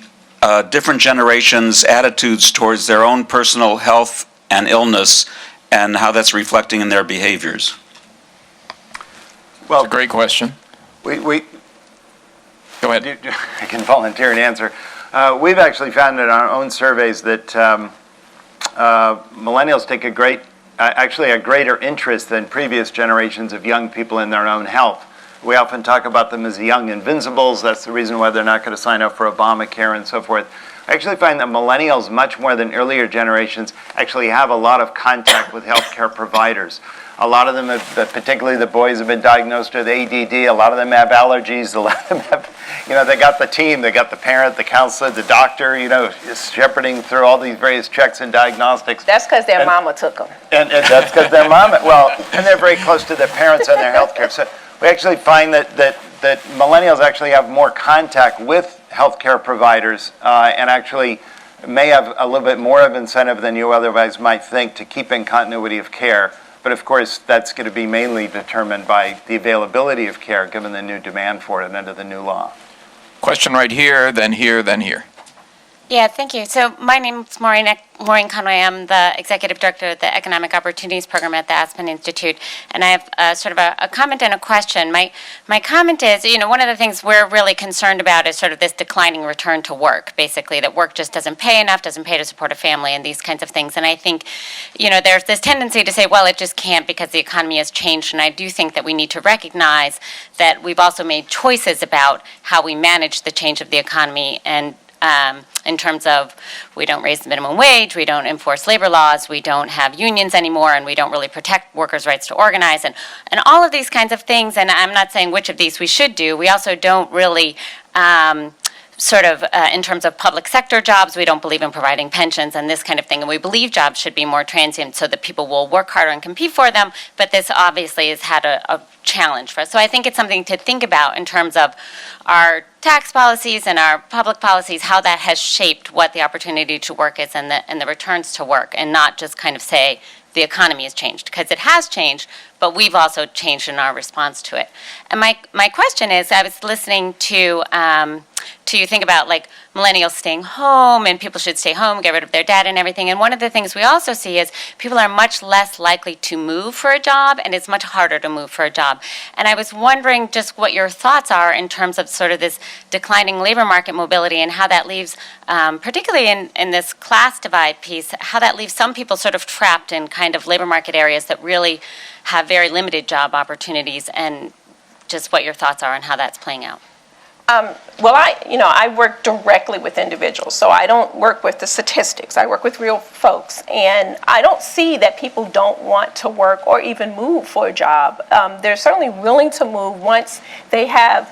different generations' attitudes towards their own personal health and illness, and how that's reflecting in their behaviors. Well, It's a great question. we Go ahead. I can volunteer an answer. We've actually found in our own surveys that millennials take a greater interest than previous generations of young people in their own health. We often talk about them as the young invincibles. That's the reason why they're not going to sign up for Obamacare and so forth. I actually find that millennials, much more than earlier generations, actually have a lot of contact with healthcare providers. A lot of them, particularly the boys, have been diagnosed with ADD. A lot of them have allergies. A lot of them have, they got the team, they got the parent, the counselor, the doctor, shepherding through all these various checks and diagnostics. That's because their mama took them. And that's because their mama, and they're very close to their parents and their healthcare. So we actually find that millennials actually have more contact with healthcare providers and actually may have a little bit more of incentive than you otherwise might think to keep in continuity of care. But of course, that's going to be mainly determined by the availability of care given the new demand for it under the new law. Question right here, then here, then here. Yeah, thank you. So my name's Maureen Conway. I'm the Executive Director of the Economic Opportunities Program at the Aspen Institute, and I have sort of a comment and a question. My comment is, one of the things we're really concerned about is sort of this declining return to work, basically, that work just doesn't pay enough, doesn't pay to support a family, and these kinds of things. And I think, there's this tendency to say, well, it just can't because the economy has changed, and I do think that we need to recognize that we've also made choices about how we manage the change of the economy, and in terms of we don't raise the minimum wage, we don't enforce labor laws, we don't have unions anymore, and we don't really protect workers' rights to organize, and all of these kinds of things. And I'm not saying which of these we should do. We also don't really in terms of public sector jobs, we don't believe in providing pensions and this kind of thing. And we believe jobs should be more transient so that people will work harder and compete for them. But this obviously has had a challenge for us. So I think it's something to think about in terms of our tax policies and our public policies, how that has shaped what the opportunity to work is and the returns to work, and not just kind of say the economy has changed, because it has changed, but we've also changed in our response to it. And my question is, I was listening to you think about millennials staying home and people should stay home, get rid of their debt and everything. And one of the things we also see is people are much less likely to move for a job, and it's much harder to move for a job. And I was wondering just what your thoughts are in terms of sort of this declining labor market mobility and how that leaves, particularly in this class divide piece, how that leaves some people sort of trapped in kind of labor market areas that really have very limited job opportunities, and just what your thoughts are on how that's playing out. Well, I work directly with individuals, so I don't work with the statistics. I work with real folks, and I don't see that people don't want to work or even move for a job. They're certainly willing to move once they have,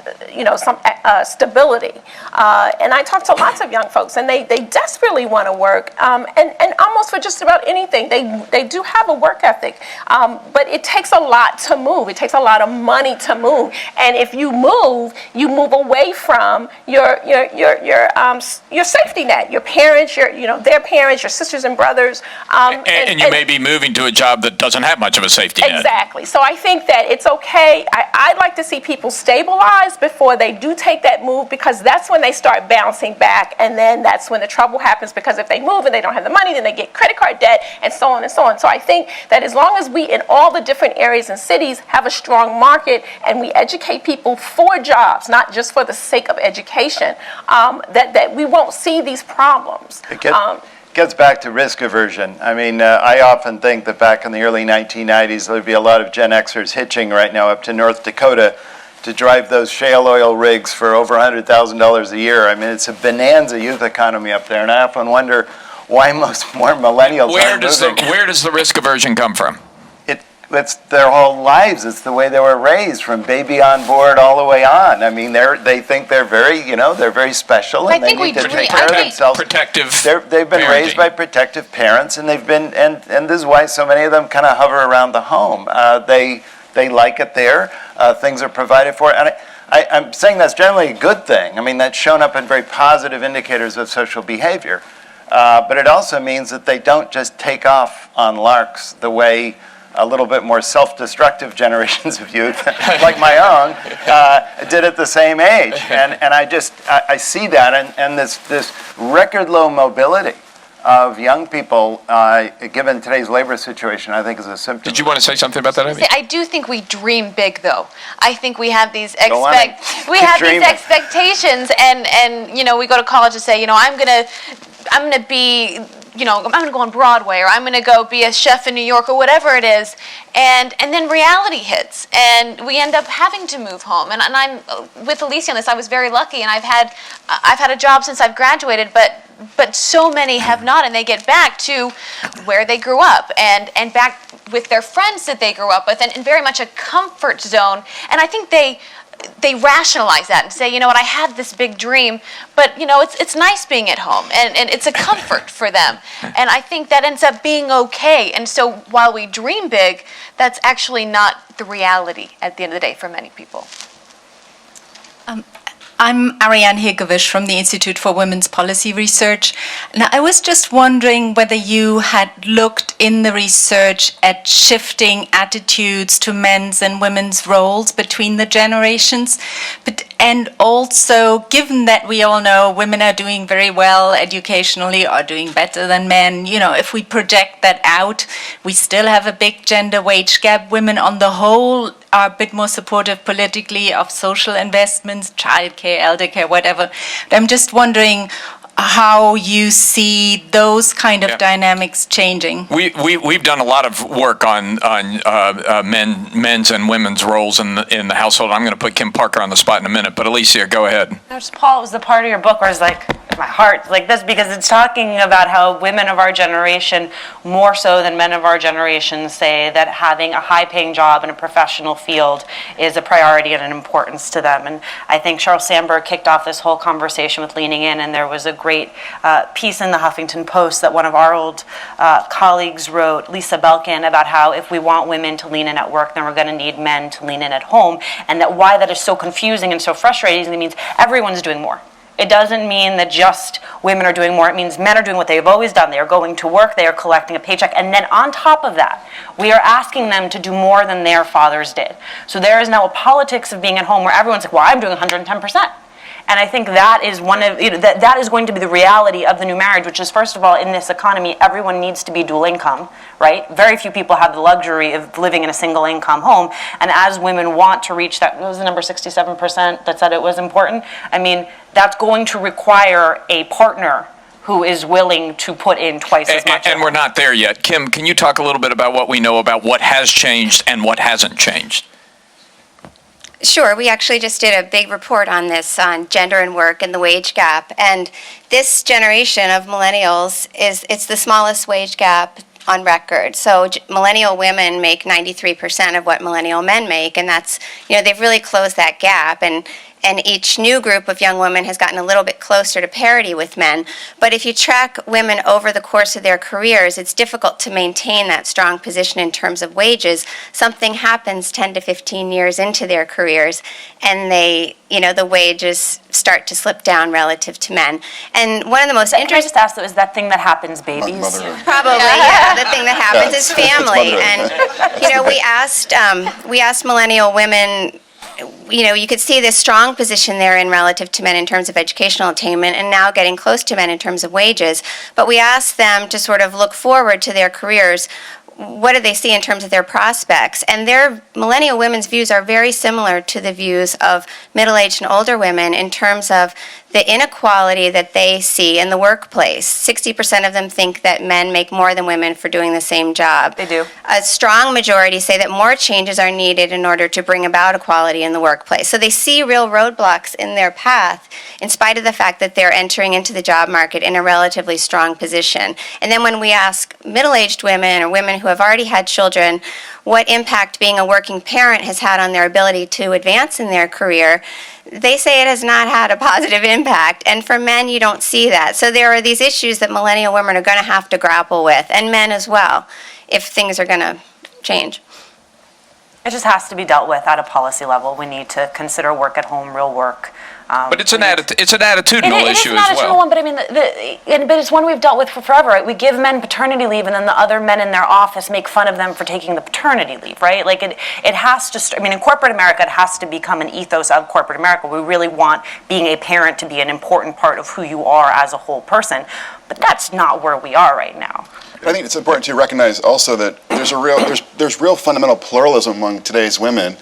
some stability. And I talk to lots of young folks, and they desperately want to work, and almost for just about anything. They do have a work ethic, but it takes a lot to move. It takes a lot of money to move, and if you move away from your safety net, your parents, their parents, your sisters and brothers, and you may be moving to a job that doesn't have much of a safety net. Exactly. So I think that it's okay. I'd like to see people stabilize before they do take that move, because that's when they start bouncing back, and then that's when the trouble happens, because if they move and they don't have the money, then they get credit card debt and so on and so on. So I think that as long as we in all the different areas and cities have a strong market and we educate people for jobs, not just for the sake of education, that we won't see these problems. It gets back to risk aversion. I mean, I often think that back in the early 1990s, there'd be a lot of Gen Xers hitching right now up to North Dakota to drive those shale oil rigs for over $100,000 a year. I mean, it's a bonanza youth economy up there, and I often wonder why more millennials aren't moving. Where does the risk aversion come from? It's their whole lives. It's the way they were raised, from baby on board all the way on. I mean, they think they're very, they're very special, and they need to take care of themselves. They've been raised by protective parents, and they've been, and this is why so many of them kind of hover around the home. They like it there. Things are provided for, and I'm saying that's generally a good thing. I mean, that's shown up in very positive indicators of social behavior. But it also means that they don't just take off on larks the way a little bit more self-destructive generations of youth, like my own, did at the same age. And I see that, and this record low mobility of young people, given today's labor situation, I think is a symptom. Did you want to say something about that, Abby? I do think we dream big, though. I think we have these expectations, and we go to college and say, I'm gonna be, I'm going to go on Broadway, or I'm going to go be a chef in New York, or whatever it is, and then reality hits, and we end up having to move home. And I'm with Alicia on this. I was very lucky, and I've had a job since I've graduated, but so many have not, and they get back to where they grew up, and back with their friends that they grew up with, and in very much a comfort zone. And I think they rationalize that and say, I had this big dream, but it's nice being at home, and it's a comfort for them. And I think that ends up being okay. And so while we dream big, that's actually not the reality at the end of the day for many people. I'm Ariane Hegewisch from the Institute for Women's Policy Research. Now, I was just wondering whether you had looked in the research at shifting attitudes to men's and women's roles between the generations, and also, given that we all know women are doing very well educationally, are doing better than men, if we project that out, we still have a big gender wage gap. Women on the whole are a bit more supportive politically of social investments, childcare, elder care, whatever. But I'm just wondering how you see those kind of dynamics changing. We've done a lot of work on men's and women's roles in the household. I'm going to put Kim Parker on the spot in a minute, but Alicia, go ahead. Paul, it was the part of your book where it's like, my heart like this, because it's talking about how women of our generation, more so than men of our generation, say that having a high-paying job in a professional field is a priority and an importance to them. And I think Sheryl Sandberg kicked off this whole conversation with leaning in, and there was a great piece in the Huffington Post that one of our old colleagues wrote, Lisa Belkin, about how if we want women to lean in at work, then we're going to need men to lean in at home, and that why that is so confusing and so frustrating, it means everyone's doing more. It doesn't mean that just women are doing more. It means men are doing what they've always done. They are going to work, they are collecting a paycheck, and then on top of that, we are asking them to do more than their fathers did. So there is now a politics of being at home where everyone's like, well, I'm doing 110%. And I think that is one of, that is going to be the reality of the new marriage, which is, first of all, in this economy, everyone needs to be dual income, right? Very few people have the luxury of living in a single income home. And as women want to reach that, what was the number, 67% that said it was important? I mean, that's going to require a partner who is willing to put in twice as much. And we're not there yet. Kim, can you talk a little bit about what we know about what has changed and what hasn't changed? Sure. We actually just did a big report on this, on gender and work and the wage gap. And this generation of millennials it's the smallest wage gap on record. So millennial women make 93% of what millennial men make, and that's, they've really closed that gap. And each new group of young women has gotten a little bit closer to parity with men. But if you track women over the course of their careers, it's difficult to maintain that strong position in terms of wages. Something happens 10 to 15 years into their careers, and the wages start to slip down relative to men. And one of the most interesting... Can I just ask, though, is that thing that happens babies? Probably, yeah. The thing that happens is family. And, we asked millennial women, you could see this strong position they're in relative to men in terms of educational attainment, and now getting close to men in terms of wages. But we asked them to sort of look forward to their careers. What do they see in terms of their prospects? And their millennial women's views are very similar to the views of middle-aged and older women in terms of the inequality that they see in the workplace. 60% of them think that men make more than women for doing the same job. They do. A strong majority say that more changes are needed in order to bring about equality in the workplace. So they see real roadblocks in their path, in spite of the fact that they're entering into the job market in a relatively strong position. And then when we ask middle-aged women or women who have already had children what impact being a working parent has had on their ability to advance in their career, they say it has not had a positive impact. And for men, you don't see that. So there are these issues that millennial women are going to have to grapple with, and men as well, if things are going to change. It just has to be dealt with at a policy level. We need to consider work at home, real work. But it's an attitudinal issue as well. It is an attitudinal one, but I mean, but it's one we've dealt with for forever, right? We give men paternity leave, and then the other men in their office make fun of them for taking the paternity leave, right? Like it has to. In corporate America, it has to become an ethos of corporate America. We really want being a parent to be an important part of who you are as a whole person, but that's not where we are right now. But I think it's important to recognize also that there's real fundamental pluralism among today's women.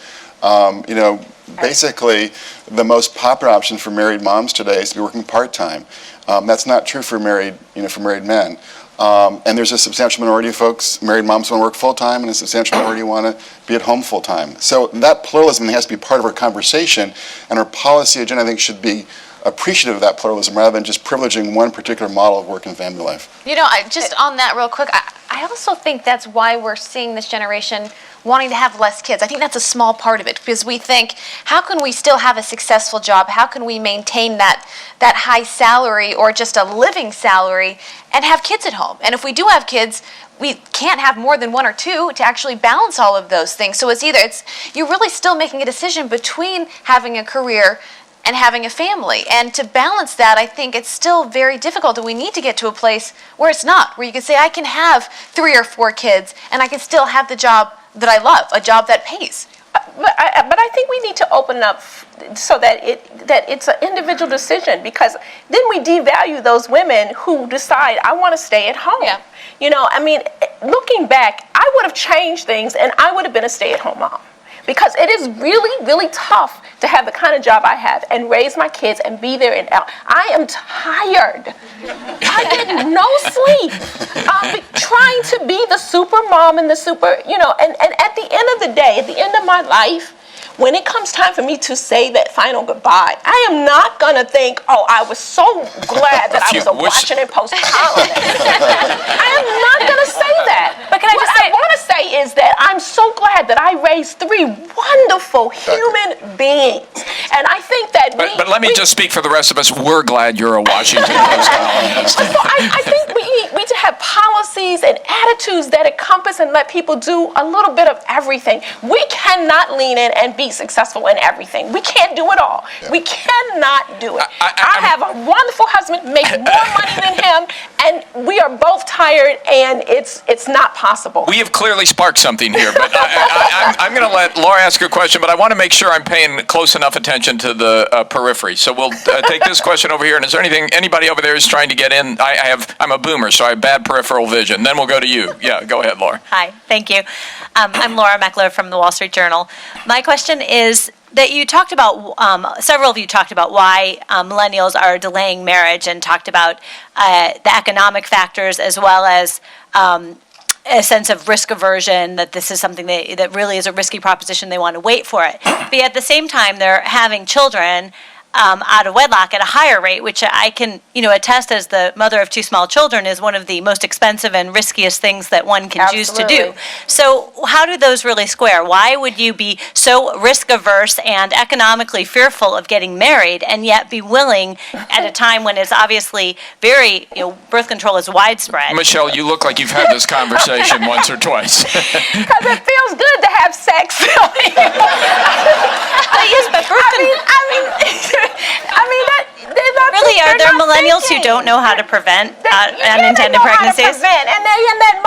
Basically, the most popular option for married moms today is to be working part-time. That's not true for married men. And there's a substantial minority of folks, married moms want to work full-time, and a substantial minority want to be at home full-time. So that pluralism has to be part of our conversation, and our policy agenda, I think, should be appreciative of that pluralism rather than just privileging one particular model of work and family life. Just on that real quick, I also think that's why we're seeing this generation wanting to have less kids. I think that's a small part of it, because we think, how can we still have a successful job? How can we maintain that high salary or just a living salary and have kids at home? And if we do have kids, we can't have more than one or two to actually balance all of those things. So you're really still making a decision between having a career and having a family. And to balance that, I think it's still very difficult, and we need to get to a place where it's not, where you can say, I can have 3 or 4 kids and I can still have the job that I love, a job that pays. But I think we need to open up so that it's an individual decision, because then we devalue those women who decide, I want to stay at home. Yeah. Looking back, I would have changed things and I would have been a stay-at-home mom. Because it is really, really tough to have the kind of job I have and raise my kids and be there and out. I am tired. I get no sleep. Trying to be the super mom and the super, and at the end of the day, at the end of my life, when it comes time for me to say that final goodbye, I am not going to think, I was so glad that I was a Washington Post columnist. I am not going to say that. But what I want to say is that I'm so glad that I raised 3 wonderful human beings. And I think that But let me just speak for the rest of us. We're glad you're a Washington Post columnist. So I think we need to have policies and attitudes that encompass and let people do a little bit of everything. We can cannot lean in and be successful in everything. We can't do it all. Yeah. We cannot do it. I have a wonderful husband, make more money than him, and we are both tired, and it's not possible. We have clearly sparked something here, but I'm going to let Laura ask her question, but I want to make sure I'm paying close enough attention to the periphery. So we'll take this question over here, and is there anybody over there who's trying to get in? I'm a boomer, so I have bad peripheral vision. Then we'll go to you. Yeah, go ahead, Laura. Hi, thank you. I'm Laura Meckler from the Wall Street Journal. My question is that you talked about, several of you talked about why millennials are delaying marriage and talked about the economic factors as well as a sense of risk aversion, that this is something that really is a risky proposition, they want to wait for it. But at the same time, they're having children out of wedlock at a higher rate, which I can, attest as the mother of two small children is one of the most expensive and riskiest things that one can choose to do. So how do those really square? Why would you be so risk averse and economically fearful of getting married and yet be willing at a time when it's obviously very, birth control is widespread? Michelle, you look like you've had this conversation once or twice. Because it feels good to have sex. Yes, but really, are there millennials who don't know how to prevent unintended pregnancies? And they in that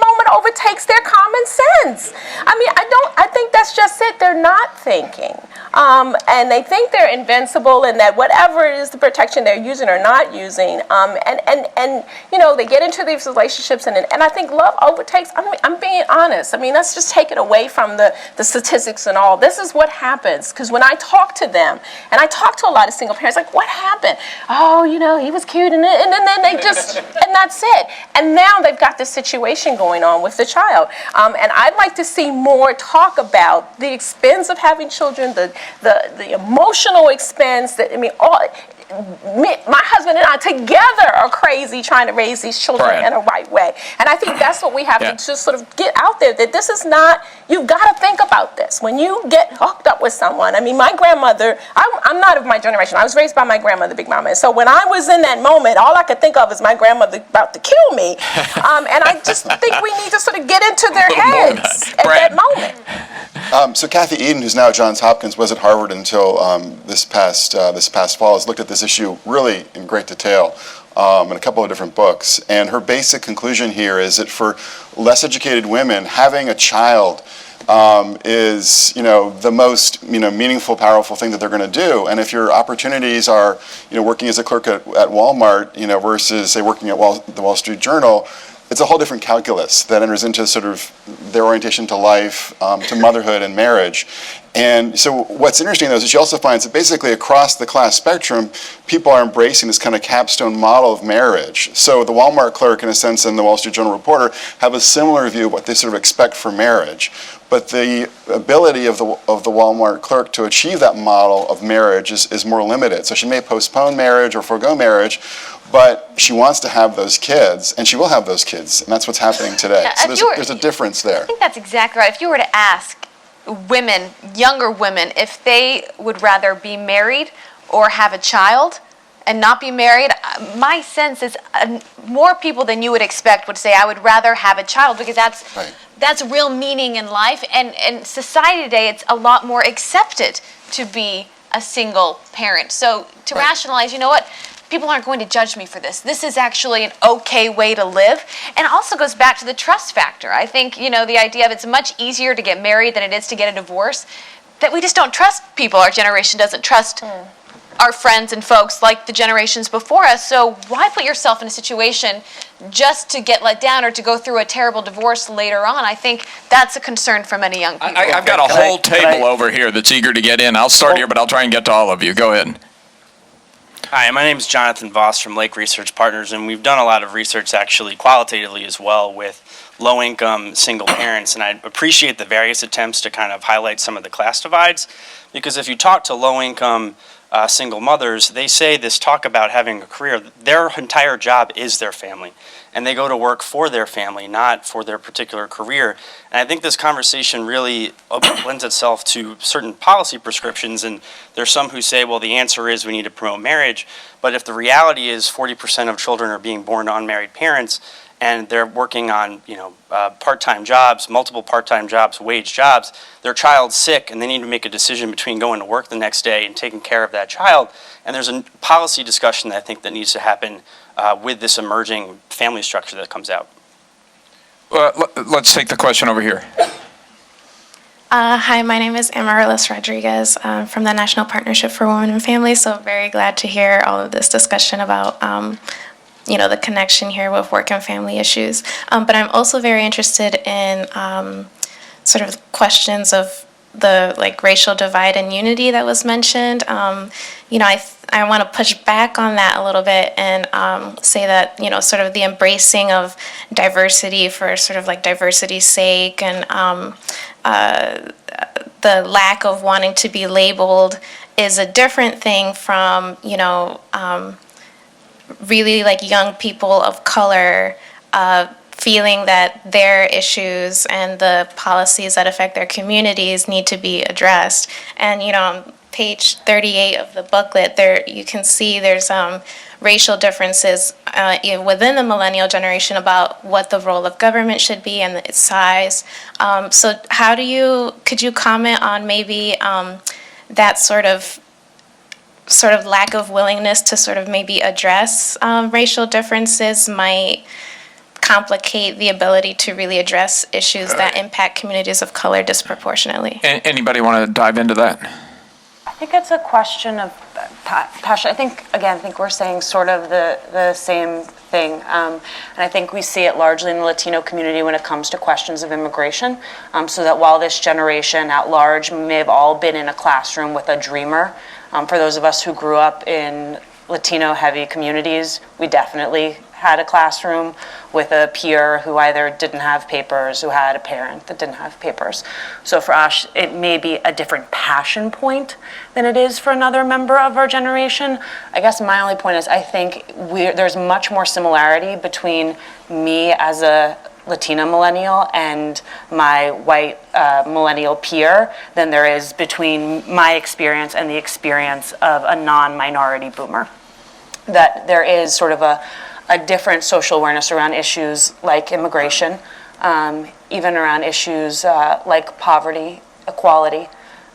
moment overtakes their common sense. I think that's just it. They're not thinking. And they think they're invincible and that whatever it is the protection they're using or not using, they get into these relationships and I think love overtakes. I'm being honest. Let's just take it away from the statistics and all. This is what happens, because when I talk to them, and I talk to a lot of single parents, like, what happened? Oh, he was cute, and then they just, and that's it. And now they've got this situation going on with the child. And I'd like to see more talk about the expense of having children, the emotional expense, my husband and I together are crazy trying to raise these children in a right way. And I think that's what we have to just sort of get out there, that this is not, you've got to think about this. When you get hooked up with someone, my grandmother, I'm not of my generation. I was raised by my grandmother, Big Mama. And so when I was in that moment, all I could think of is my grandmother about to kill me. And I just think we need to sort of get into their heads at that moment. So Kathy Eden, who's now at Johns Hopkins, was at Harvard until this past fall, has looked at this issue really in great detail in a couple of different books. And her basic conclusion here is that for less educated women, having a child is the most meaningful, powerful thing that they're going to do. And if your opportunities are working as a clerk at Walmart versus say working at the Wall Street Journal, it's a whole different calculus that enters into sort of their orientation to life, to motherhood and marriage. And so what's interesting, though, is that she also finds that basically across the class spectrum, people are embracing this kind of capstone model of marriage. So the Walmart clerk, in a sense, and the Wall Street Journal reporter have a similar view of what they sort of expect for marriage. But the ability of the Walmart clerk to achieve that model of marriage is more limited. So she may postpone marriage or forego marriage, but she wants to have those kids, and she will have those kids, and that's what's happening today. So there's a difference there. I think that's exactly right. If you were to ask women, younger women, if they would rather be married or have a child and not be married, my sense is more people than you would expect would say, I would rather have a child, because that's real meaning in life. And society today, it's a lot more accepted to be a single parent. So to rationalize, people aren't going to judge me for this. This is actually an okay way to live. And it also goes back to the trust factor. I think, the idea of it's much easier to get married than it is to get a divorce, that we just don't trust people. Our generation doesn't trust our friends and folks like the generations before us. So why put yourself in a situation just to get let down or to go through a terrible divorce later on? I think that's a concern for many young people. I've got a whole table over here that's eager to get in. I'll start here, but I'll try and get to all of you. Go ahead. Hi, my name is Jonathan Voss from Lake Research Partners, and we've done a lot of research actually qualitatively as well with low-income single parents, and I appreciate the various attempts to kind of highlight some of the class divides, because if you talk to low-income single mothers, they say this talk about having a career, their entire job is their family, and they go to work for their family, not for their particular career. And I think this conversation really lends itself to certain policy prescriptions, and there's some who say, well, the answer is we need to promote marriage, but if the reality is 40% of children are being born to unmarried parents, and they're working on, part-time jobs, multiple part-time jobs, wage jobs, their child's sick and they need to make a decision between going to work the next day and taking care of that child. And there's a policy discussion that I think that needs to happen with this emerging family structure that comes out. Let's take the question over here. Hi, my name is Amaryllis Rodriguez from the National Partnership for Women and Families. So very glad to hear all of this discussion about, the connection here with work and family issues. But I'm also very interested in sort of questions of the racial divide and unity that was mentioned. I want to push back on that a little bit and say that, sort of the embracing of diversity for sort of diversity's sake and the lack of wanting to be labeled is a different thing from, really young people of color feeling that their issues and the policies that affect their communities need to be addressed. And, on page 38 of the booklet, there you can see there's racial differences within the millennial generation about what the role of government should be and its size. So could you comment on maybe that sort of lack of willingness to sort of maybe address racial differences might complicate the ability to really address issues that impact communities of color disproportionately? Anybody want to dive into that? I think it's a question of passion. I think we're saying sort of the same thing. And I think we see it largely in the Latino community when it comes to questions of immigration. So that while this generation at large may have all been in a classroom with a dreamer, for those of us who grew up in Latino-heavy communities, we definitely had a classroom with a peer who either didn't have papers, who had a parent that didn't have papers. So for us, it may be a different passion point than it is for another member of our generation. I guess my only point is I think there's much more similarity between me as a Latina millennial and my white millennial peer than there is between my experience and the experience of a non-minority boomer. That there is sort of a different social awareness around issues like immigration, even around issues like poverty, equality,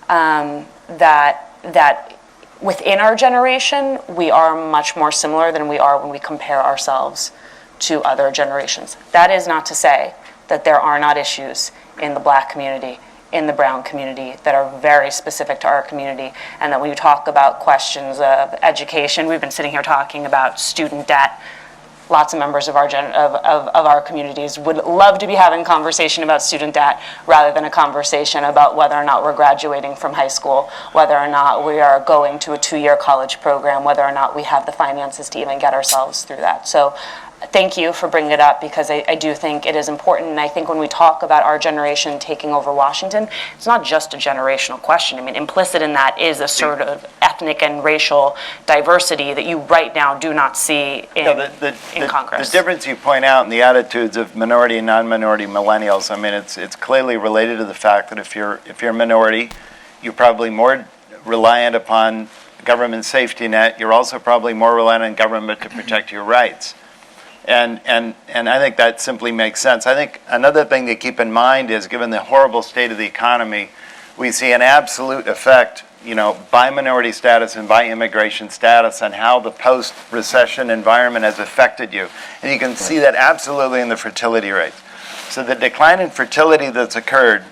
that within our generation, we are much more similar than we are when we compare ourselves to other generations. That is not to say that there are not issues in the Black community, in the brown community that are very specific to our community, and that when you talk about questions of education, we've been sitting here talking about student debt. Lots of members of our communities would love to be having a conversation about student debt rather than a conversation about whether or not we're graduating from high school, whether or not we are going to a 2-year college program, whether or not we have the finances to even get ourselves through that. So thank you for bringing it up because I do think it is important. And I think when we talk about our generation taking over Washington, it's not just a generational question. I mean, implicit in that is a sort of ethnic and racial diversity that you right now do not see in Congress. The difference you point out in the attitudes of minority and non-minority millennials, I mean, it's clearly related to the fact that if you're a minority, you're probably more reliant upon government safety net. You're also probably more reliant on government to protect your rights. And I think that simply makes sense. I think another thing to keep in mind is, given the horrible state of the economy, we see an absolute effect, by minority status and by immigration status on how the post-recession environment has affected you. And you can see that absolutely in the fertility rates. So the decline in fertility that's occurred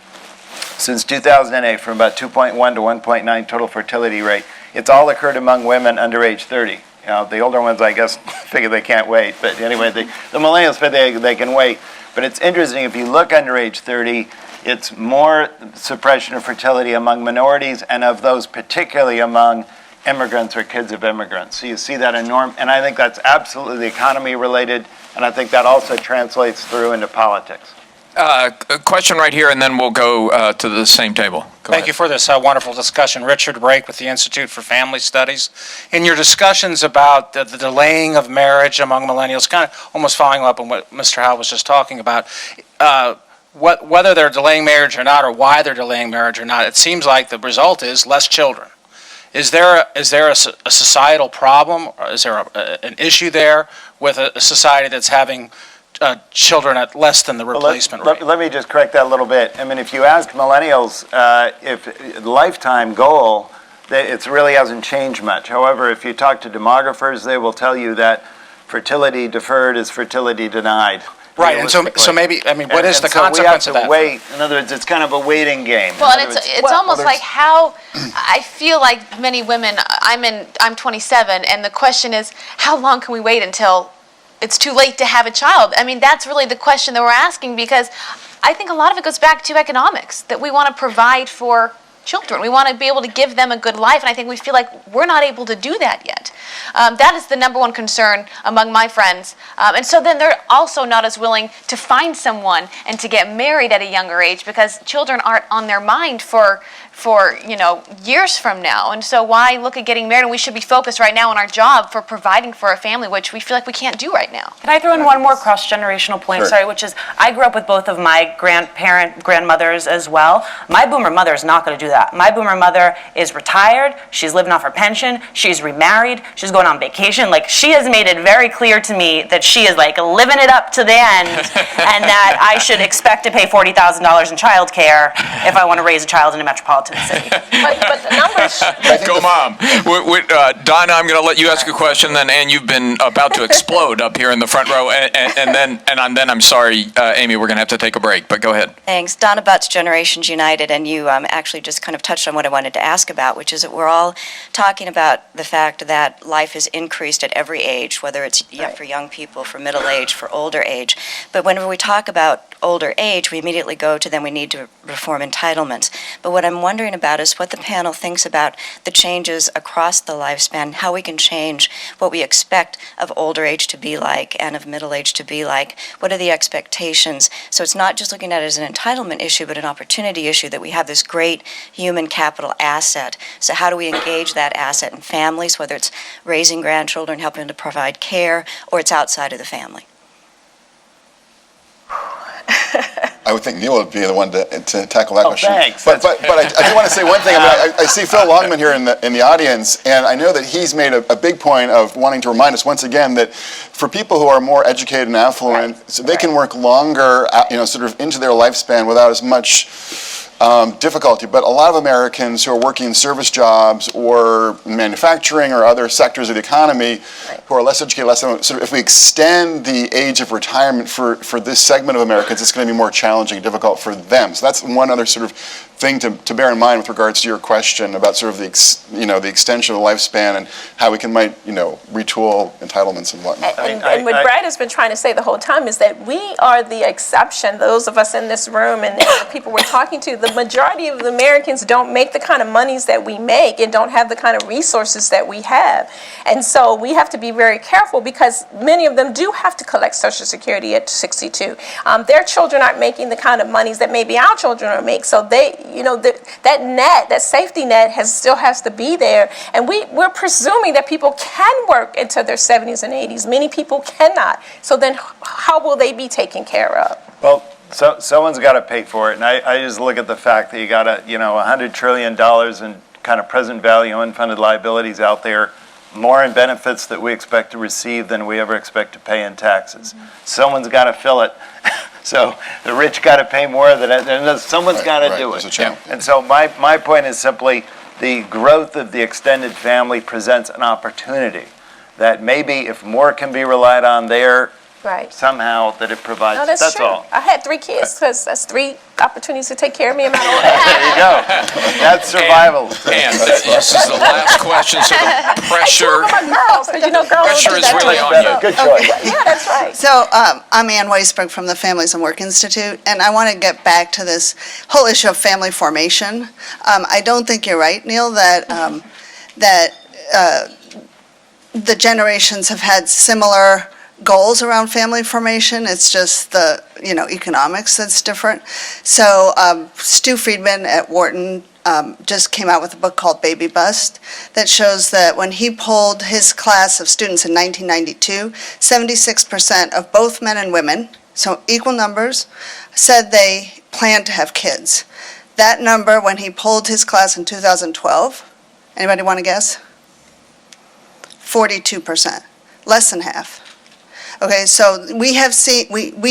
since 2008 from about 2.1 to 1.9 total fertility rate, it's all occurred among women under age 30. The older ones, I guess, figure they can't wait. But anyway, the millennials figure they can wait. But it's interesting, if you look under age 30, it's more suppression of fertility among minorities and of those particularly among immigrants or kids of immigrants. So you see that enormous, and I think that's absolutely economy related, and I think that also translates through into politics. A question right here, and then we'll go to the same table. Thank you for this wonderful discussion. Richard Brake with the Institute for Family Studies. In your discussions about the delaying of marriage among millennials, kind of almost following up on what Mr. Howe was just talking about, whether they're delaying marriage or not, or why they're delaying marriage or not, it seems like the result is less children. Is there a societal problem, or is there an issue there with a society that's having children at less than the replacement rate. Let me just correct that a little bit. I mean, if you ask millennials if lifetime goal, it really hasn't changed much. However, if you talk to demographers, they will tell you that fertility deferred is fertility denied. Right, and so maybe, I mean, what is the consequence of that? So we have to wait. In other words, it's kind of a waiting game. Well, and it's almost like how I feel like many women. I'm 27, and the question is, how long can we wait until it's too late to have a child? I mean, that's really the question that we're asking, because I think a lot of it goes back to economics, that we want to provide for children. We want to be able to give them a good life, and I think we feel like we're not able to do that yet. That is the number one concern among my friends. And so then they're also not as willing to find someone and to get married at a younger age, because children aren't on their mind for years from now. And so why look at getting married? And we should be focused right now on our job for providing for a family, which we feel like we can't do right now. Can I throw in one more cross-generational point? Sure. Sorry, which is I grew up with both of my grandmothers as well. My boomer mother is not going to do that. My boomer mother is retired. She's living off her pension. She's remarried. She's going on vacation. Like, she has made it very clear to me that she is like living it up to the end, and that I should expect to pay $40,000 in childcare if I want to raise a child in a metropolitan city. But the numbers. Go, Mom. Donna, I'm going to let you ask a question, then Ann, you've been about to explode up here in the front row, and then I'm sorry, Amy, we're going to have to take a break, but go ahead. Thanks. Donna Butts, Generations United, and you actually just kind of touched on what I wanted to ask about, which is that we're all talking about the fact that life is increased at every age, whether it's for young people, for middle age, for older age. But whenever we talk about older age, we immediately go to then we need to reform entitlements. But what I'm wondering about is what the panel thinks about the changes across the lifespan, how we can change what we expect of older age to be like and of middle age to be like. What are the expectations? So it's not just looking at it as an entitlement issue, but an opportunity issue, that we have this great human capital asset. So how do we engage that asset in families, whether it's raising grandchildren, helping to provide care, or it's outside of the family? I would think Neil would be the one to tackle that question. Thanks. But I do want to say one thing. I see Phil Longman here in the audience, and I know that he's made a big point of wanting to remind us once again that for people who are more educated and affluent, so they can work longer, sort of into their lifespan without as much difficulty. But a lot of Americans who are working in service jobs or manufacturing or other sectors of the economy who are less educated, sort of, if we extend the age of retirement for this segment of Americans, it's going to be more challenging and difficult for them. So that's one other sort of thing to bear in mind with regards to your question about sort of the extension of the lifespan and how we might retool entitlements and whatnot. And what Brad has been trying to say the whole time is that we are the exception, those of us in this room and the people we're talking to. The majority of the Americans don't make the kind of monies that we make and don't have the kind of resources that we have. And so we have to be very careful, because many of them do have to collect Social Security at 62. Their children aren't making the kind of monies that maybe our children are making. So that safety net still has to be there. And we're presuming that people can work into their 70s and 80s. Many people cannot. So then how will they be taken care of? Well, so someone's got to pay for it. And I just look at the fact that you got $100 trillion in kind of present value unfunded liabilities out there, more in benefits that we expect to receive than we ever expect to pay in taxes. Mm-hmm. Someone's got to fill it. So the rich got to pay more than it, and someone's got to do it. And so my point is simply the growth of the extended family presents an opportunity that maybe if more can be relied on there, somehow that it provides. No, that's true. all. I had 3 kids, because that's 3 opportunities to take care of me in my old age. There you go. That's survival. And this is the last question, so the pressure. Girls, pressure is really on you. Good choice. Yeah, that's right. So I'm Ann Weisberg from the Families and Work Institute, and I want to get back to this whole issue of family formation. I don't think you're right, Neil, that the generations have had similar goals around family formation. It's just the economics that's different. So Stu Friedman at Wharton just came out with a book called Baby Bust that shows that when he polled his class of students in 1992, 76% of both men and women, so equal numbers, said they planned to have kids. That number, when he polled his class in 2012, anybody want to guess? 42%, less than half. Okay, so we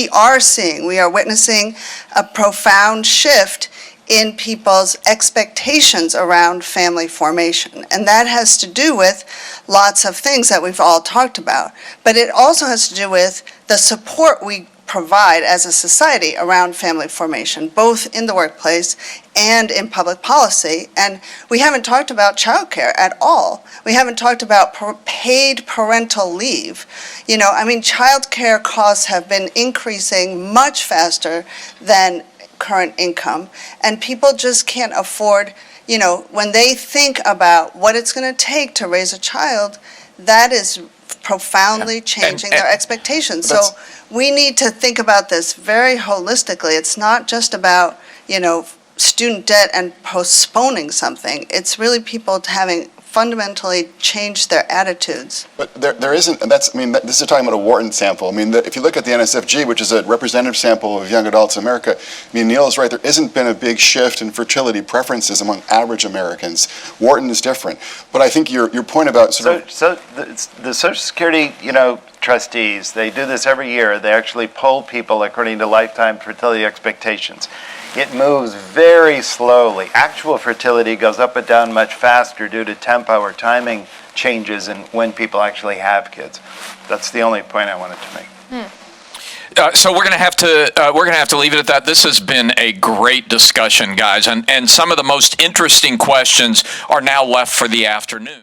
are witnessing a profound shift in people's expectations around family formation. And that has to do with lots of things that we've all talked about. But it also has to do with the support we provide as a society around family formation, both in the workplace and in public policy. And we haven't talked about childcare at all. We haven't talked about paid parental leave. Childcare costs have been increasing much faster than current income, and people just can't afford, when they think about what it's going to take to raise a child, that is profoundly changing their expectations. So we need to think about this very holistically. It's not just about, student debt and postponing something. It's really people having fundamentally changed their attitudes. But there isn't, and this is talking about a Wharton sample. If you look at the NSFG, which is a representative sample of young adults in America, Neil is right, there isn't been a big shift in fertility preferences among average Americans. Wharton is different. But I think your point about So the Social Security, trustees, they do this every year. They actually poll people according to lifetime fertility expectations. It moves very slowly. Actual fertility goes up and down much faster due to tempo or timing changes in when people actually have kids. That's the only point I wanted to make. So we're going to have to leave it at that. This has been a great discussion, guys, and some of the most interesting questions are now left for the afternoon.